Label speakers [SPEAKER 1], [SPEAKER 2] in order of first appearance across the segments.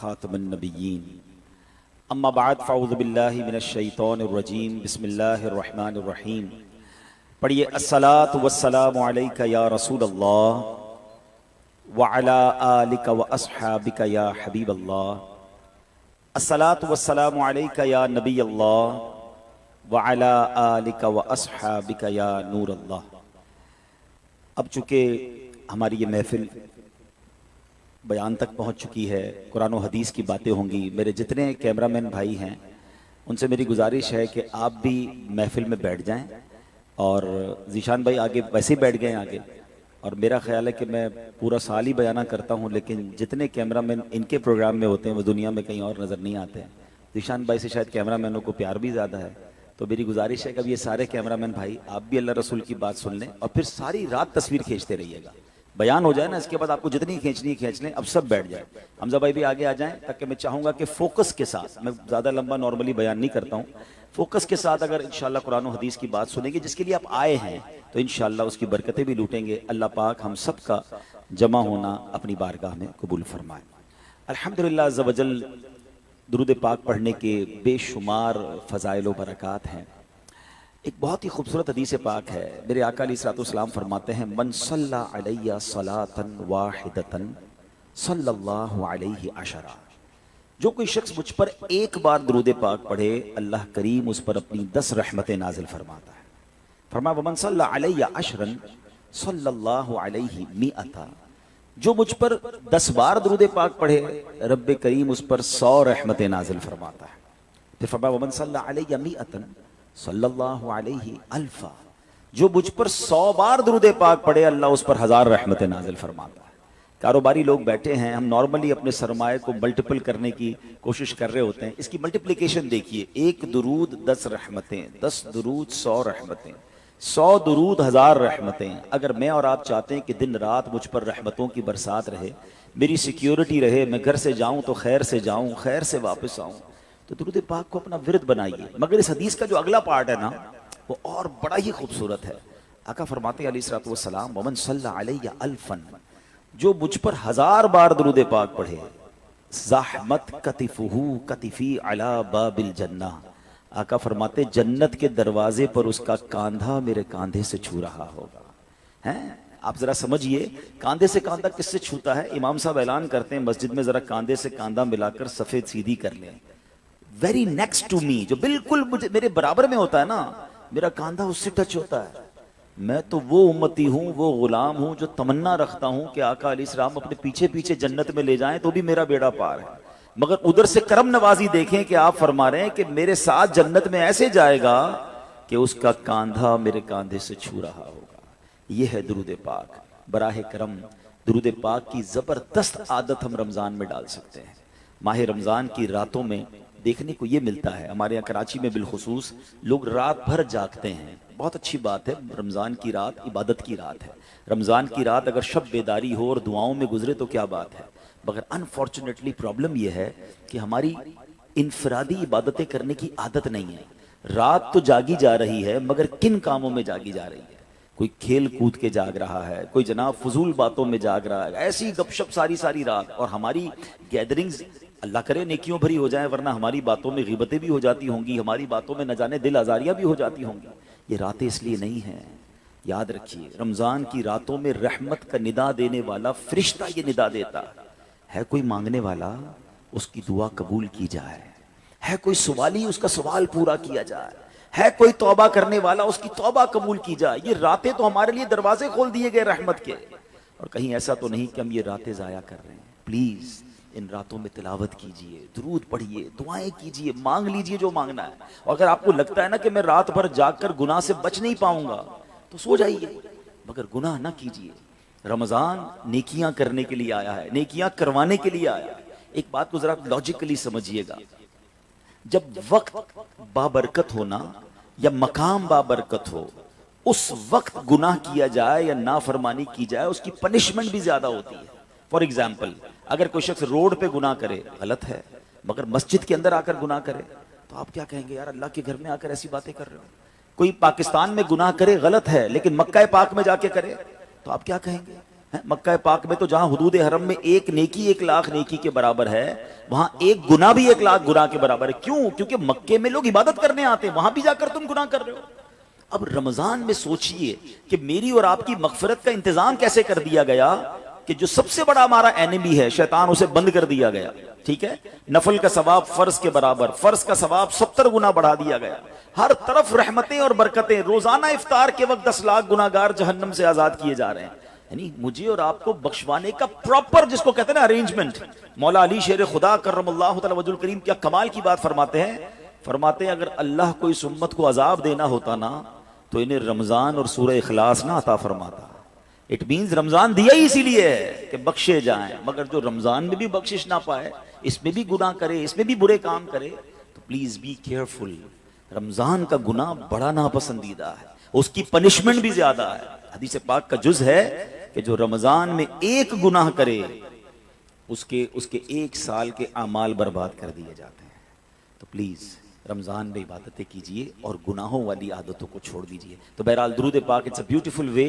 [SPEAKER 1] खातमुन नबिय्यीन अम्मा बाद फ़अऊज़ु बिल्लाहि मिनश शैतानिर रजीम बिस्मिल्लाहिर रहमानिर रहीम। पढ़िए अस्सलातु वस्सलामु अलैका या रसूलल्लाह व अला आलिका व अस्हाबिका या हबीबल्लाह। अस्सलातु वस्सलामु अलैका या नबियल्लाह व अला आलिका व अस्हाबिका या नूरल्लाह। अब चूँकि हमारी ये महफिल बयान तक पहुंच चुकी है, कुरान और हदीस की बातें होंगी। मेरे जितने कैमरामैन भाई हैं उनसे मेरी गुजारिश है कि आप भी महफिल में बैठ जाएं, और ज़ीशान भाई आगे वैसे ही बैठ गए आगे। और मेरा ख्याल है कि मैं पूरा साल ही बयाना करता हूं, लेकिन जितने कैमरामैन इनके प्रोग्राम में होते हैं वो दुनिया में कहीं और नज़र नहीं आते हैं। ज़ीशान भाई से शायद कैमरामैनों को प्यार भी ज़्यादा है, तो मेरी गुजारिश है कि अब ये सारे कैमरामैन भाई आप भी अल्लाह रसूल की बात सुन लें और फिर सारी रात तस्वीर खींचते रहिएगा। बयान हो जाए ना, इसके बाद आपको जितनी खींचनी है खींच लें। अब सब बैठ जाए, हमजा भाई भी आगे आ जाएं, ताकि मैं चाहूँगा कि फोकस के साथ, मैं ज़्यादा लंबा नॉर्मली बयान नहीं करता हूँ, फोकस के साथ अगर इंशाअल्लाह कुरान और हदीस की बात सुनेंगे जिसके लिए आप आए हैं तो इंशाअल्लाह उसकी बरकतें भी लूटेंगे। अल्लाह पाक हम सब का जमा होना अपनी बारगाह में कबूल फरमाए। अल्हम्दुलिल्लाह अज़्ज़ वजल दुरूद पाक पढ़ने के बेशुमार फ़ज़ाइल व बरक़ात हैं। एक बहुत ही खूबसूरत हदीस पाक है, मेरे आका अलैहिस्सलाम फरमाते हैं, मन सल्ला अलैया सलातन वाहिदतन सल्लल्लाहु अलैहि अशरा। जो कोई शख्स मुझ पर एक बार दुरूद पाक पढ़े, अल्लाह करीम उस पर अपनी 10 रहमतें नाजिल फरमाता है। फरमाया वमन सल्ला अलैया अशरन सल्लल्लाहु अलैहि मिअता। जो मुझ पर 10 बार दुरूद पाक पढ़े, रब्बे करीम उस पर 100 रहमतें नाजिल फरमाता है। फिर फरमाया वमन सल्ला अलैया मिअतन सल्लल्लाहु अलैहि अल्फा। जो मुझ पर 100 बार दुरूद पाक पढ़े, अल्लाह उस पर 1000 रहमतें नाजिल फरमाता है। कारोबारी लोग बैठे हैं, हम नॉर्मली अपने सरमाए को मल्टीपल करने की कोशिश कर रहे होते हैं। इसकी मल्टीप्लिकेशन देखिए, 1 दुरूद 10 रहमतें, 10 दुरूद 100 रहमतें, 100 दुरूद 1000 रहमतें। अगर मैं और आप चाहते हैं कि दिन रात मुझ पर रहमतों की बरसात रहे, मेरी सिक्योरिटी रहे, मैं घर से जाऊं तो खैर से जाऊं, खैर से वापस आऊं, तो दुरूद पाक को अपना विरद बनाइए। मगर इस हदीस का जो अगला पार्ट है ना, वो और बड़ा ही खूबसूरत है। आका फरमाते हैं अलैहिस्सलातु वस्सलाम, वमन सल्ला अलैया अल्फन। जो मुझ पर 1000 बार दुरूद पाक पढ़े, ज़हमत कतिफुहु कतिफी अला बाबिल जन्नह। आका फरमाते जन्नत के दरवाजे पर उसका कांधा मेरे कांधे से छू रहा होगा। हैं, आप जरा समझिए, कांधे से कांधा किससे छूता है? इमाम साहब ऐलान करते हैं मस्जिद में, जरा कांधे से कांधा मिलाकर सफेद सीधी कर लें। वेरी नेक्स्ट टू मी, जो बिल्कुल मुझे मेरे बराबर में होता है ना, मेरा कांधा उससे टच होता है। मैं तो वो उम्मती हूँ, वो गुलाम हूँ जो तमन्ना रखता हूँ कि आका अलैहिस्सलाम अपने पीछे पीछे जन्नत में ले जाएं तो भी मेरा बेड़ा पार है। मगर उधर से करम नवाजी देखें कि आप फरमा रहे हैं कि मेरे साथ जन्नत में ऐसे जाएगा कि उसका कांधा मेरे कांधे से छू रहा होगा। यह है दुरूद पाक। बराह करम दुरूद पाक की जबरदस्त आदत हम रमजान में डाल सकते हैं। माह रमजान की रातों में देखने को ये मिलता है, हमारे यहाँ कराची में बिलखुसूस लोग रात भर जागते हैं। बहुत अच्छी बात है, रमज़ान की रात इबादत की रात है। रमज़ान की रात अगर शब बेदारी हो और दुआओं में गुजरे तो क्या बात है। मगर अनफॉर्चुनेटली प्रॉब्लम यह है कि हमारी इनफरादी इबादतें करने की आदत नहीं है। रात तो जागी जा रही है, मगर किन कामों में जागी जा रही है? कोई खेल कूद के जाग रहा है, कोई जनाब फजूल बातों में जाग रहा है, ऐसी गपशप सारी सारी रात। और हमारी गैदरिंग्स अल्लाह करे नेकियों भरी हो जाए, वरना हमारी बातों में गिबतें भी हो जाती होंगी, हमारी बातों में न जाने दिल आजारियां भी हो जाती होंगी। ये रातें इसलिए नहीं हैं। याद रखिए, रमजान की रातों में रहमत का निदा देने वाला फरिश्ता ये निदा देता है, कोई मांगने वाला उसकी दुआ कबूल की जाए, है कोई सवाली उसका सवाल पूरा किया जाए, है कोई तौबा करने वाला उसकी तौबा कबूल की जाए। ये रातें तो हमारे लिए दरवाजे खोल दिए गए रहमत के। और कहीं ऐसा तो नहीं कि हम ये रातें जाया कर रहे हैं। प्लीज इन रातों में तिलावत कीजिए, दुरूद पढ़िए, दुआएं कीजिए, मांग लीजिए जो मांगना है। और अगर आपको लगता है ना कि मैं रात भर जागकर गुनाह से बच नहीं पाऊंगा, तो सो जाइए, मगर गुनाह ना कीजिए। रमजान नेकियां करने के लिए आया है, नेकियां करवाने के लिए आया है। एक बात को जरा लॉजिकली समझिएगा, जब वक्त बाबरकत होना या मकाम बाबरकत हो, उस वक्त गुनाह किया जाए या नाफरमानी की जाए, उसकी पनिशमेंट भी ज्यादा होती है। फॉर एग्जाम्पल, अगर कोई शख्स रोड पे गुनाह करे, गलत है, मगर मस्जिद के अंदर आकर गुनाह करे, तो आप क्या कहेंगे? यार अल्लाह के घर में आकर ऐसी बातें कर रहे हो। कोई पाकिस्तान में गुनाह करे, गलत है, लेकिन मक्का पाक में जाके करे, तो आप क्या कहेंगे? मक्का पाक में तो जहां हुदूद हरम में एक नेकी 1 लाख नेकी के बराबर है, वहां एक गुना भी 1 लाख गुना के बराबर है। क्यों? क्योंकि मक्के में लोग इबादत करने आते हैं, वहां भी जाकर तुम गुनाह कर रहे हो। अब रमजान में सोचिए कि मेरी और आपकी मगफिरत का इंतजाम कैसे कर दिया गया कि जो सबसे बड़ा हमारा एनिमी है शैतान, उसे बंद कर दिया गया। ठीक है, नफल का सवाब फर्ज के बराबर, फर्ज का सवाब 70 गुना बढ़ा दिया गया। हर तरफ रहमतें और बरकतें। रोजाना इफ्तार के वक्त 10 लाख गुनाहगार जहन्नम से आजाद किए जा रहे हैं। यानी मुझे और आपको बख्शवाने का प्रॉपर, जिसको कहते हैं ना, अरेंजमेंट। मौला अली शेर खुदा करमल्लाहु तआला वजहुल करीम क्या कमाल की बात फरमाते हैं। फरमाते हैं अगर अल्लाह को इस उम्मत को अजाब देना होता ना तो इन्हें रमजान और सूरह इखलास ना अता फरमाता। इट मीन्स रमजान दिया ही इसीलिए है कि बख्शे जाएं, मगर जो रमजान में भी बख्शिश ना पाए, इसमें भी गुनाह करे, इसमें भी बुरे काम करे, तो प्लीज बी केयरफुल। रमजान का गुनाह बड़ा नापसंदीदा है, उसकी पनिशमेंट भी ज्यादा है। हदीस पाक का जुज है कि जो रमजान में एक गुनाह करे उसके 1 साल के आमाल बर्बाद कर दिए जाते हैं। तो प्लीज रमजान में इबादतें कीजिए और गुनाहों वाली आदतों को छोड़ दीजिए। तो बहरहाल दुरूद पाक it's a beautiful way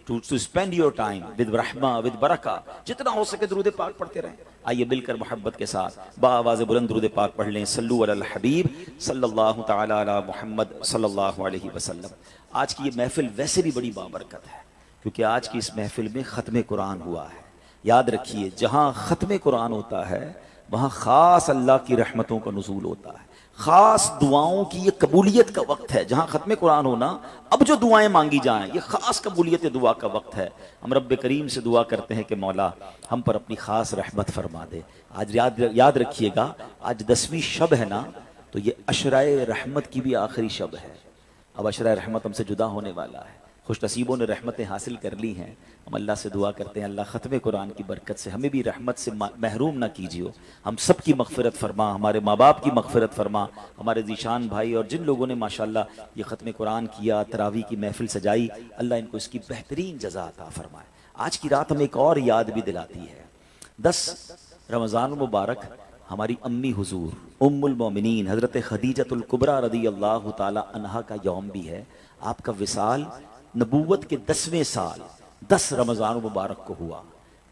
[SPEAKER 1] to spend your time with रहमा विद बरका। जितना हो सके दुरूद पाक पढ़ते रहें। आइए मिलकर मोहब्बत के साथ बाआवाज़ बुलंद दुरूद पाक पढ़ लें। सल्लु अलल हबीब सल्लल्लाहु तआला अला मुहम्मद सल्लल्लाहु अलैहि वसल्लम। आज की ये महफिल वैसे भी बड़ी बाबरकत है क्योंकि आज की इस महफिल में ख़त्म कुरान हुआ है। याद रखिए, जहाँ ख़त्म कुरान होता है वहाँ ख़ास अल्लाह की रहमतों का नुज़ूल होता है, खास दुआओं की ये कबूलियत का वक्त है। जहां खत्म कुरान होना, अब जो दुआएं मांगी जाएं, ये खास कबूलियत दुआ का वक्त है। हम रब्बे करीम से दुआ करते हैं कि मौला हम पर अपनी खास रहमत फरमा दे। आज याद रखिएगा, आज 10वीं शब है ना, तो ये अशराए रहमत की भी आखिरी शब है। अब अशराए रहमत हमसे जुदा होने वाला है। खुश नसीबों ने रहमतें हासिल कर ली हैं। हम अल्लाह से दुआ करते हैं, अल्लाह ख़त्म कुरान की बरकत से हमें भी रहमत से महरूम ना कीजिए। हम सब की मग़फ़िरत फरमा, हमारे माँ बाप की मग़फ़िरत फरमा, हमारे ज़ीशान भाई और जिन लोगों ने माशाअल्लाह ये ख़त्म कुरान किया, तरावी की महफिल सजाई, अल्लाह इनको इसकी बेहतरीन जज़ा अता फरमाए। आज की रात हमें एक और याद भी दिलाती है। 10 रमज़ान मुबारक हमारी अम्मी हुजूर उम्मुल मोमिनीन हज़रत खदीजतुल कुबरा रज़ियल्लाहु ताला अन्हा का यौम भी है। आपका विसाल नबूवत के 10वें साल 10 रमज़ान मुबारक को हुआ।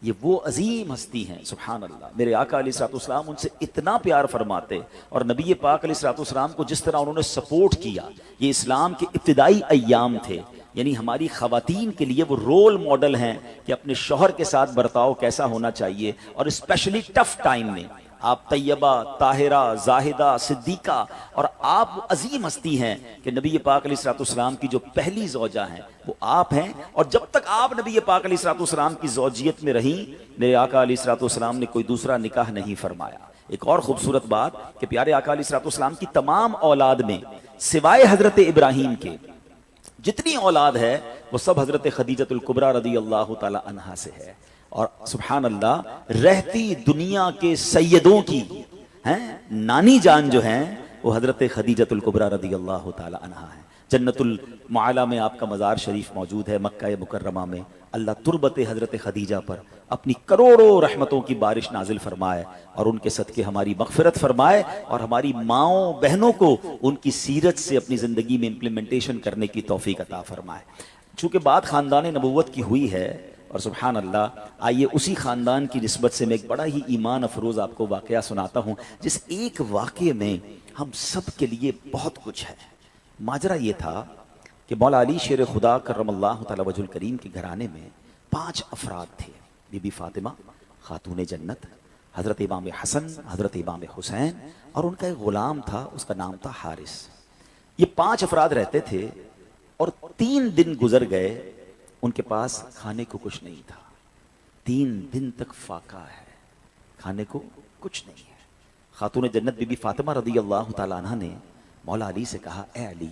[SPEAKER 1] ये वो अजीम हस्ती हैं, सुभान अल्लाह। मेरे आका अलैहिस्सलाम उनसे इतना प्यार फरमाते और नबी पाक अलैहिस्सलाम को जिस तरह उन्होंने सपोर्ट किया, ये इस्लाम के इब्तिदाई अय्याम थे। यानी हमारी ख़वातीन के लिए वो रोल मॉडल हैं कि अपने शौहर के साथ बर्ताव कैसा होना चाहिए, और स्पेशली टफ टाइम में आप तैयबा, ताहिरा, जाहिदा, सिद्दीका, और आप अजीम हस्ती हैं कि नबी पाक अलैहिस्सलाम की जो पहली ज़ौजा हैं वो आप हैं। और जब तक आप नबी पाक अलैहिस्सलाम की ज़ौजियत में रहीं, मेरे आका अलैहिस्सलाम ने कोई दूसरा निकाह नहीं फरमाया। एक और खूबसूरत बात कि प्यारे आका अलैहिस्सलाम की तमाम औलाद में सिवाय हज़रत इब्राहीम के जितनी औलाद है वो सब हज़रत खदीजतुल कुबरा रज़ियल्लाहु ताला अन्हा से है। और सुभान अल्लाह, रहती दुनिया के सैयदों की हैं नानी जान जो हैं वो हज़रत खदीजतुल कुबरा रज़ियल्लाहु ताला अन्हा है। जन्नतुल मुआला में आपका मज़ार शरीफ मौजूद है, मक्का मुकर्रमा में। अल्लाह तुरबत हज़रत खदीजा पर अपनी करोड़ों रहमतों की बारिश नाजिल फरमाए और उनके सदके हमारी मग़फ़िरत फरमाए और हमारी माओं बहनों को उनकी सीरत से अपनी ज़िंदगी में इम्प्लीमेंटेशन करने की तौफीक अता फरमाए। चूँकि बात ख़ानदान नबूवत की हुई है और सुभान अल्लाह, आइए उसी ख़ानदान की निस्बत से मैं एक बड़ा ही ईमान अफरोज़ आपको वाक़या सुनाता हूँ, जिस एक वाक़े में हम सब के लिए बहुत कुछ है। माजरा ये था कि मौला अली शेर खुदा करमल्लाहु तआला वजहुल करीम के घराने में 5 अफराद थे। बीबी फातिमा खातून जन्नत, हज़रत इमाम हसन, हज़रत इमाम हुसैन, और उनका एक ग़ुलाम था, उसका नाम था हारिस। ये 5 अफराद रहते थे और 3 दिन गुजर गए, उनके पास खाने को कुछ नहीं था। 3 दिन तक फाका है, खाने को कुछ नहीं है। खातून जन्नत बीबी फातिमा रज़ियल्लाहु ताला अन्हा ने मौला अली से कहा, ए अली,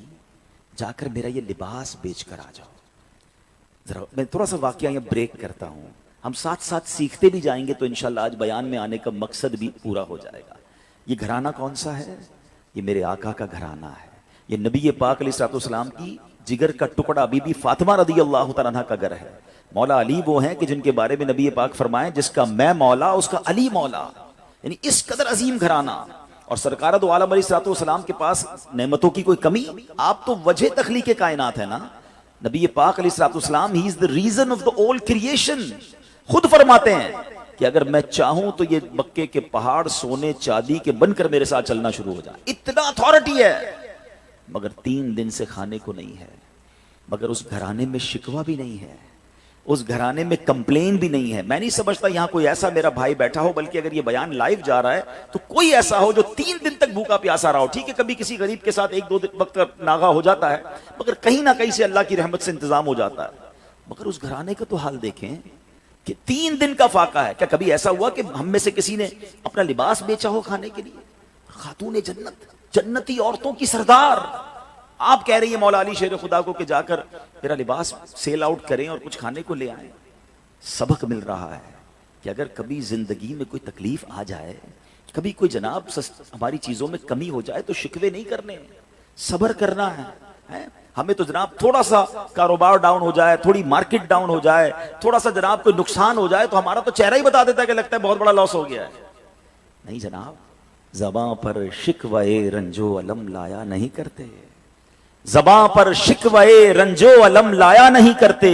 [SPEAKER 1] जाकर मेरा ये लिबास बेच कर आ जाओ। जरा मैं थोड़ा सा वाकया यहाँ ब्रेक करता हूँ, हम साथ साथ सीखते भी जाएंगे तो इंशाल्लाह आज बयान में आने का मकसद भी पूरा हो जाएगा। ये घराना कौन सा है? ये मेरे आका का घराना है। ये नबी पाक अलैहिस्सलाम की जिगर का टुकड़ा बीबी फातिमा रज़ियल्लाहु तआला अन्हा का घर है। मौला अली वो हैं कि जिनके बारे में नबी पाक फरमाए, जिसका मैं मौला उसका अली मौला। यानी इस कदर अजीम घराना। और सरकार दो आलम अलैहिस्सलाम के पास नेमतों की कोई कमी? आप तो वजह तखलीक कायनात है ना। नबी पाक अलैहिस्सलाम, he is the reason of the all creation. खुद फरमाते हैं कि अगर मैं चाहूं तो ये मक्के के पहाड़ सोने चांदी के बनकर मेरे साथ चलना शुरू हो जाए, इतना अथॉरिटी है। मगर 3 दिन से खाने को नहीं है। मगर उस घराने में शिकवा भी नहीं है, उस घराने में कंप्लेन भी नहीं है। मैं नहीं समझता यहां कोई ऐसा मेरा भाई बैठा हो, बल्कि अगर ये बयान लाइव जा रहा है तो कोई ऐसा हो जो 3 दिन तक भूखा प्यासा रहा हो। ठीक है, कभी किसी गरीब के साथ 1-2 वक्त नागा हो जाता है, मगर कहीं ना कहीं से अल्लाह की रहमत से इंतजाम हो जाता है। मगर उस घराने का तो हाल देखें कि 3 दिन का फाका है। क्या कभी ऐसा हुआ कि हम में से किसी ने अपना लिबास बेचा हो खाने के लिए? खातून जन्नत, जन्नती औरतों की सरदार, आप कह रही है मौला अली शेर खुदा को कि जाकर मेरा लिबास सेल आउट करें और कुछ खाने को ले आए। सबक मिल रहा है कि अगर कभी जिंदगी में कोई तकलीफ आ जाए, कभी कोई जनाब हमारी चीजों में कमी हो जाए, तो शिकवे नहीं करने, सब्र करना है। हमें तो जनाब थोड़ा सा कारोबार डाउन हो जाए, थोड़ी मार्केट डाउन हो जाए, थोड़ा सा जनाब कोई नुकसान हो जाए, तो हमारा तो चेहरा ही बता देता है कि लगता है बहुत बड़ा लॉस हो गया है। नहीं जनाब, ज़बां पर शिकवे रंजो अलम लाया नहीं करते, ज़बां पर शिकवे रंजो अलम लाया नहीं करते,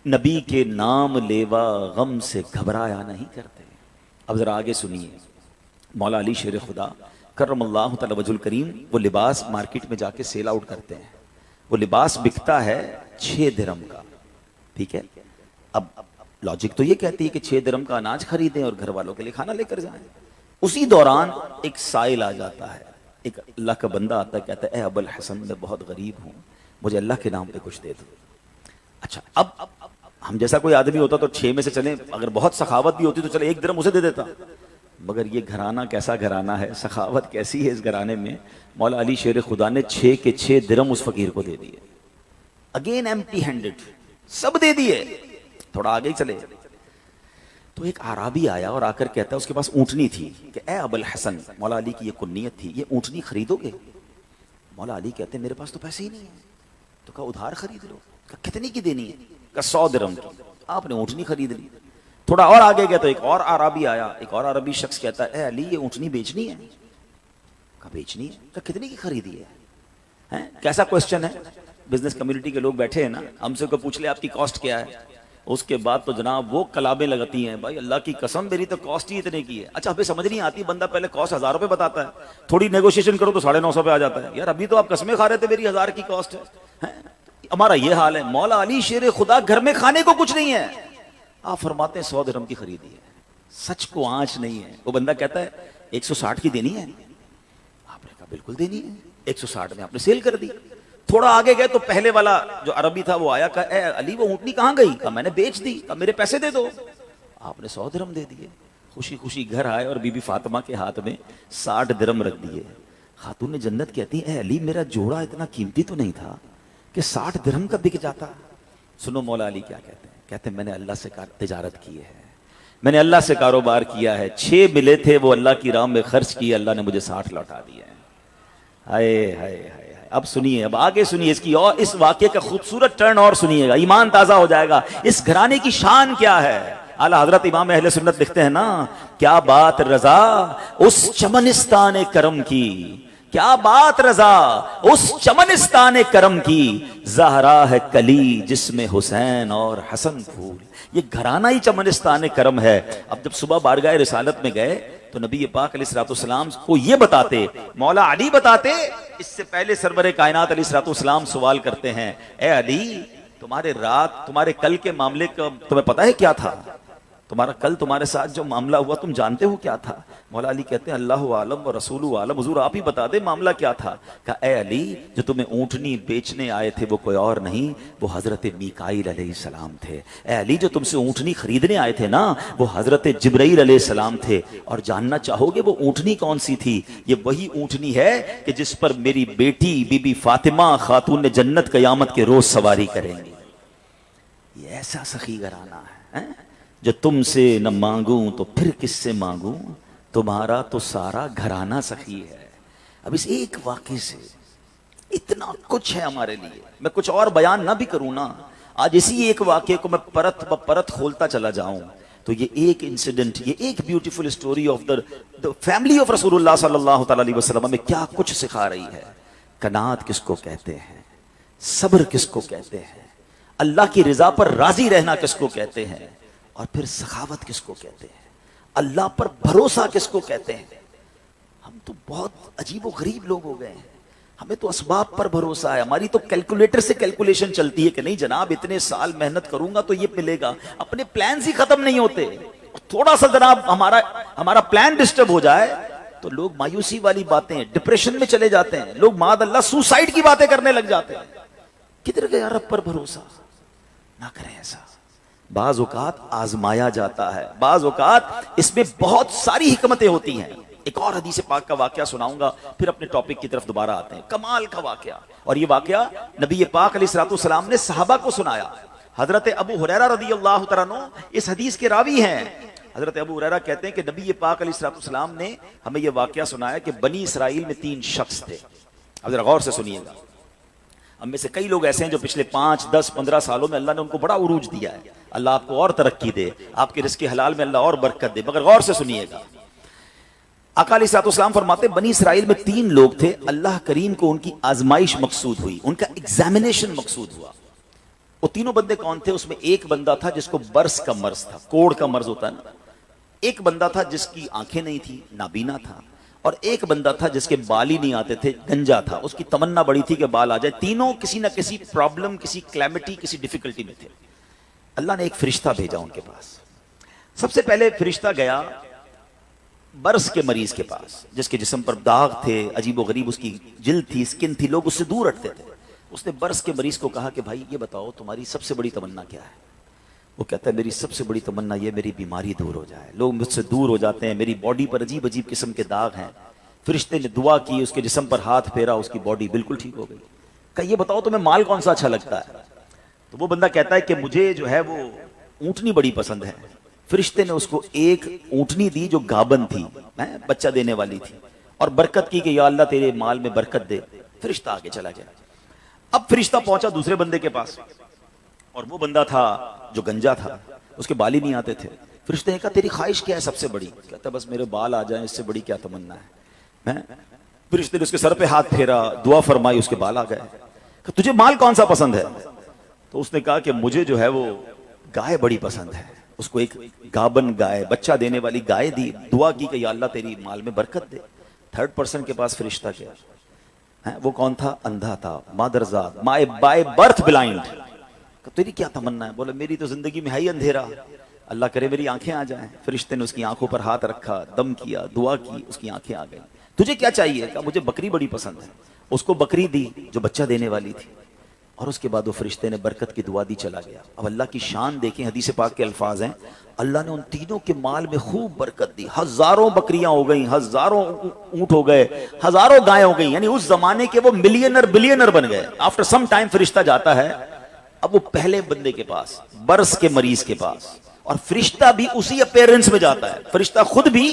[SPEAKER 1] नबी के नाम लेवा गम से घबराया नहीं करते। अब जरा आगे सुनिए, मौला अली शेर खुदा करमल्लाहु तआला वजहुल करीम वो लिबास मार्केट में जाके सेल आउट करते हैं। वो लिबास बिकता है 6 दिरहम का, ठीक है। अब लॉजिक तो ये कहती है कि 6 दिरहम का अनाज खरीदें और घर वालों के लिए खाना लेकर जाएं। उसी दौरान एक साइल आ जाता है, एक अल्लाह का बंदा आता है, कहता है ए अबुल हसन, मैं बहुत गरीब हूं, मुझे अल्लाह के नाम पे कुछ दे दो। अच्छा, अब हम जैसा कोई आदमी होता तो 6 में से चले, अगर बहुत सखावत भी होती तो चले 1 दिरहम उसे दे देता। मगर ये घराना कैसा घराना है, सखावत कैसी है इस घराने में। मौला अली शेर खुदा ने 6 के 6 दिरहम उस फकीर को दे दिए, अगेन एम्प्टी हैंडेड, सब दे दिए। थोड़ा आगे चले तो एक आराबी आया और आकर कहता है, उसके पास ऊंटनी थी, कि ए अबुल हसन, मौला अली की ये कुन्नियत थी, ये ऊंटनी खरीदोगे? मौला अली कहते हैं मेरे पास तो पैसे ही नहीं है। तो कहा उधार खरीद लो। कहा कितनी की देनी है? कहा 100 दिरहम की। आपने ऊंटनी खरीद ली। थोड़ा और आगे गया तो एक और अरबी आया, एक और अरबी शख्स कहता है ए अली, ये ऊंटनी बेचनी है? कहा बेचनी है। कहा कितने की खरीदी है? हैं? कैसा क्वेश्चन है। बिजनेस कम्युनिटी के लोग बैठे हैं ना, हमसे को पूछ ले आपकी कॉस्ट क्या है, उसके बाद तो जनाब वो कलाबें लगती हैं, भाई अल्लाह की कसम मेरी तो कॉस्ट ही इतने की है। अच्छा, हमें समझ नहीं आती, बंदा पहले कॉस्ट 1000 रुपए बताता है, थोड़ी नेगोशिएशन करो तो 950 पे आ जाता है। यार अभी तो आप कसमें खा रहे थे मेरी 1000 की कॉस्ट है। हमारा ये हाल है। मौला अली शेर खुदा, घर में खाने को कुछ नहीं है, आप फरमाते हैं 100 दिरहम की खरीदी है। सच को आंच नहीं है। वो बंदा कहता है 160 की देनी है। आपने कहा बिल्कुल देनी है। 160 में आपने सेल कर दी। थोड़ा आगे गए तो पहले वाला जो अरबी था वो आया, कहा ए अली वो ऊंटनी कहां गई? कहा मैंने बेच दी। कहा मेरे पैसे दे दो। आपने 100 दिरहम दे दिए। खुशी खुशी घर आए और बीबी फातिमा के हाथ में 60 दिरहम रख दिए। खातून ने जन्नत कहती है ए अली, मेरा जोड़ा इतना कीमती तो नहीं था कि 60 दिरहम का बिक जाता। सुनो मौला अली क्या कहते हैं। कहते हैं मैंने अल्लाह से तिजारत की है, मैंने अल्लाह से कारोबार किया है। 6 मिले थे वो अल्लाह की राह में खर्च किए, अल्लाह ने मुझे 60 लौटा दिया है। हाय हाय हाय। अब सुनिए, अब आगे सुनिए इसकी, और इस वाक्य का खूबसूरत टर्न और सुनिएगा, ईमान ताजा हो जाएगा। इस घराने की शान क्या है। आला हजरत इमाम अहले सुन्नत लिखते हैं ना, क्या बात रजा उस चमनिस्तान करम की, क्या बात रजा उस चमनिस्तान करम की, ज़हरा है कली जिसमें हुसैन और हसन फूल। ये घराना ही चमनिस्तान करम है। अब जब सुबह बारगाह रिसालत में गए तो नबी पाक अलैहिस्सलाम को ये बताते, मौला अली बताते, इससे पहले सरवरे कायनात अलैहिस्सलाम सवाल करते हैं, ए अली तुम्हारे कल के मामले का तुम्हें पता है क्या था? तुम्हारा कल तुम्हारे साथ जो मामला हुआ तुम जानते हो क्या था? मौला अली कहते हैं अल्लाह आलम व रसूलु आलम, हुजूर आप ही बता दे मामला क्या था। कहा ए अली, जो तुम्हें ऊंटनी बेचने आए थे वो कोई और नहीं, वो हजरत मीकाईल अलैहिस्सलाम थे। ए अली, जो तुमसे ऊंटनी खरीदने आए थे ना, वो हजरत जिब्राईल अलैहिस्सलाम थे। और जानना चाहोगे वो ऊंटनी कौन सी थी? ये वही ऊंटनी है कि जिस पर मेरी बेटी बीबी फातिमा खातून जन्नत कयामत के रोज सवारी करेंगी। ये ऐसा सखी घराना है जो तुमसे न मांगूं तो फिर किससे मांगूं, तुम्हारा तो सारा घराना सखी है। अब इस एक वाक्य से इतना कुछ है हमारे लिए। मैं कुछ और बयान ना भी करूं ना, आज इसी एक वाक्य को मैं परत ब परत खोलता चला जाऊं तो ये एक इंसिडेंट, ये एक beautiful story of the family of रसूलुल्लाह सल्लल्लाहु अलैहि वसल्लम में क्या कुछ सिखा रही है। कनात किसको कहते हैं, सब्र किसको कहते हैं, अल्लाह की रिजा पर राजी रहना किसको कहते हैं, और फिर सखावत किसको कहते हैं, अल्लाह पर भरोसा किसको कहते हैं। हम तो बहुत अजीब व गरीब लोग हो गए हैं, हमें तो असबाब पर भरोसा है, हमारी तो कैलकुलेटर से कैलकुलेशन चलती है कि नहीं जनाब इतने साल मेहनत करूंगा तो ये मिलेगा। अपने प्लान ही खत्म नहीं होते, थोड़ा सा जनाब हमारा प्लान डिस्टर्ब हो जाए तो लोग मायूसी वाली बातें, डिप्रेशन में चले जाते हैं, लोग माद अल्लाह सुसाइड की बातें करने लग जाते हैं। किधर गया रब पर भरोसा, ना करें ऐसा। बाज औकात आजमाया जाता है, बाज औकात इसमें बहुत सारी हिकमतें होती हैं। एक और हदीस पाक का वाकया सुनाऊंगा, फिर अपने टॉपिक की तरफ दोबारा आते हैं। कमाल का वाकया, और ये वाकया नबी पाक अलैहिस्सलाम ने सहाबा को सुनाया। हजरत अबू हुरैरा रज़ियल्लाहु तआला अन्हु इस हदीस के रावी हैं। हजरत अबू हुरैरा कहते हैं कि नबी पाक अलैहिस्सलाम ने हमें यह वाकया सुनाया कि बनी इसराइल में 3 शख्स थे। अब जरा गौर से सुनिएगा। हम में से कई लोग ऐसे हैं जो पिछले 5, 10, 15 सालों में अल्लाह ने उनको बड़ा उरूज दिया है। अल्लाह आपको और तरक्की दे, आपके रिज़्क़ हलाल में अल्लाह और बरकत दे, मगर गौर से सुनिएगा। आका अलैहिस्सलाम फरमाते बनी इसराइल में 3 लोग थे, अल्लाह करीम को उनकी आजमाइश मकसूद हुई, उनका एग्जामिनेशन मकसूद हुआ। वो तीनों बंदे कौन थे? उसमें एक बंदा था जिसको बर्स का मर्ज था, कोढ़ का मर्ज होता है ना। एक बंदा था जिसकी आंखें नहीं थी, नाबीना था। और एक बंदा था जिसके बाल ही नहीं आते थे, गंजा था, उसकी तमन्ना बड़ी थी कि बाल आ जाए। तीनों किसी ना किसी प्रॉब्लम, किसी क्लैमिटी, किसी डिफिकल्टी में थे। अल्लाह ने एक फरिश्ता भेजा उनके पास। सबसे पहले फरिश्ता गया बर्स के मरीज के पास, जिसके जिस्म पर दाग थे, अजीबो गरीब उसकी जिल्द थी, स्किन थी, लोग उससे दूर हटते थे। उसने बर्स के मरीज को कहा कि भाई ये बताओ तुम्हारी सबसे बड़ी तमन्ना क्या है? वो कहता है मेरी सबसे बड़ी तमन्ना ये मेरी बीमारी दूर हो जाए, लोग मुझसे दूर हो जाते हैं, मेरी बॉडी पर अजीब अजीब किस्म के दाग हैं। फरिश्ते ने दुआ की, उसके जिस्म पर हाथ फेरा, उसकी बॉडी बिल्कुल ठीक हो गई। कहा ये बताओ तुम्हें माल कौन सा अच्छा लगता है? तो वो बंदा कहता है कि मुझे जो है वो ऊँटनी बड़ी पसंद है। फरिश्ते ने उसको एक ऊँटनी दी जो गाबन थी, बच्चा देने वाली थी, और बरकत की कि या अल्लाह तेरे माल में बरकत दे। फरिश्ता आगे चला गया। अब फरिश्ता पहुंचा दूसरे बंदे के पास, और वो बंदा था जो गंजा था, उसके बाल ही नहीं आते थे। फरिश्ते ने कहा तेरी ख्वाहिश क्या है सबसे बड़ी? कहता बस मेरे बाल आ जाएं, इससे बड़ी क्या तमन्ना है। फरिश्ते ने उसके सर पे हाथ फेरा, दुआ फरमाई, उसके बाल आ गए। तुझे माल कौन सा पसंद है? तो उसने कहा कि मुझे जो है वो गाय बड़ी पसंद है। उसको एक गाबन गाय, बच्चा देने वाली गाय दी, दुआ की कि या अल्लाह तेरी माल में बरकत दे। थर्ड पर्सन के पास फरिश्ता गया। वो कौन था? अंधा था, मादरजात, बाय बर्थ ब्लाइंड। तेरी क्या तमन्ना है? बोले मेरी तो जिंदगी में है ही अंधेरा, अल्लाह करे मेरी आंखें आ जाएं। फरिश्ते ने उसकी आंखों पर हाथ रखा, दम किया, दुआ की, उसकी आंखें आ गई। तुझे क्या चाहिए? कहा मुझे बकरी बड़ी पसंद है। उसको बकरी दी जो बच्चा देने वाली थी, और उसके बाद वो फरिश्ते ने बरकत की दुआ दी, चला गया। अब अल्लाह की शान देखें, हदीस पाक के अल्फाज हैं, अल्लाह ने उन तीनों के माल में खूब बरकत दी। हजारों बकरियां हो गई, हजारों ऊंट हो गए, हजारों गाय हो गई। यानी उस जमाने के वो मिलियनर बिलियनर बन गए। आफ्टर सम टाइम फरिश्ता जाता है अब वो पहले बंदे के पास, बर्स के मरीज के पास, और फरिश्ता भी उसी अपीयरेंस में जाता है। फरिश्ता खुद भी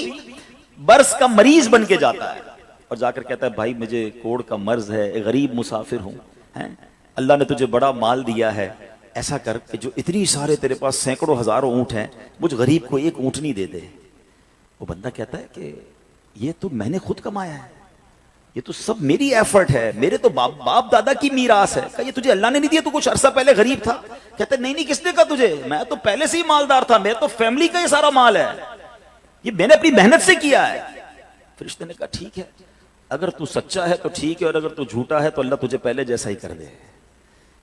[SPEAKER 1] बर्स का मरीज बन के जाता है और जाकर कहता है भाई मुझे कोढ़ का मर्ज है, गरीब मुसाफिर हूं, अल्लाह ने तुझे बड़ा माल दिया है, ऐसा कर कि जो इतनी सारे तेरे पास सैकड़ों हजारों ऊंट हैं, मुझ गरीब को एक ऊंटनी दे दे। वो बंदा कहता है कि ये तो मैंने खुद कमाया है, ये तो सब मेरी एफर्ट है, मेरे तो बाप दादा की मीरास है। ये तुझे अल्लाह ने नहीं दिया? तू कुछ अरसा पहले गरीब था। कहते नहीं किसने कहा तुझे? मैं तो पहले से ही मालदार था, मेरे तो फैमिली का ये सारा माल है, ये मैंने अपनी मेहनत से किया है। फरिश्ते ने कहा ठीक है, अगर तू सच्चा है तो ठीक है, और अगर तू झूठा है तो अल्लाह तुझे पहले जैसा ही कर दे।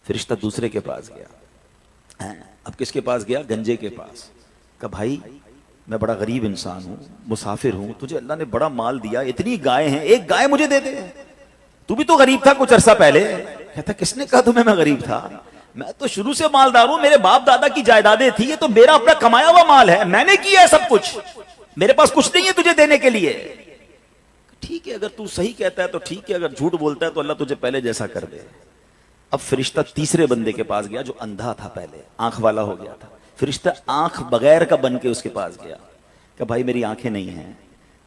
[SPEAKER 1] फरिश्ता दूसरे के पास गया। अब किसके पास गया? गंजे के पास। कहा भाई मैं बड़ा गरीब इंसान हूं, मुसाफिर हूं, तुझे अल्लाह ने बड़ा माल दिया, इतनी गाय हैं, एक गाय मुझे दे दे। तू भी तो गरीब था कुछ अरसा पहले। कहता किसने कहा तुम्हें मैं गरीब था? मैं तो शुरू से मालदार हूं, मेरे बाप दादा की जायदादें थी, ये तो मेरा अपना कमाया हुआ माल है, मैंने किया है सब कुछ, मेरे पास कुछ नहीं है तुझे देने के लिए। ठीक है, अगर तू सही कहता है तो ठीक है, अगर झूठ बोलता है तो अल्लाह तुझे पहले जैसा कर दे। अब फरिश्ता तीसरे बंदे के पास गया जो अंधा था, पहले आंख वाला हो गया था। फरिश्ता आंख बगैर का बन के उसके पास गया कि भाई मेरी आंखें नहीं हैं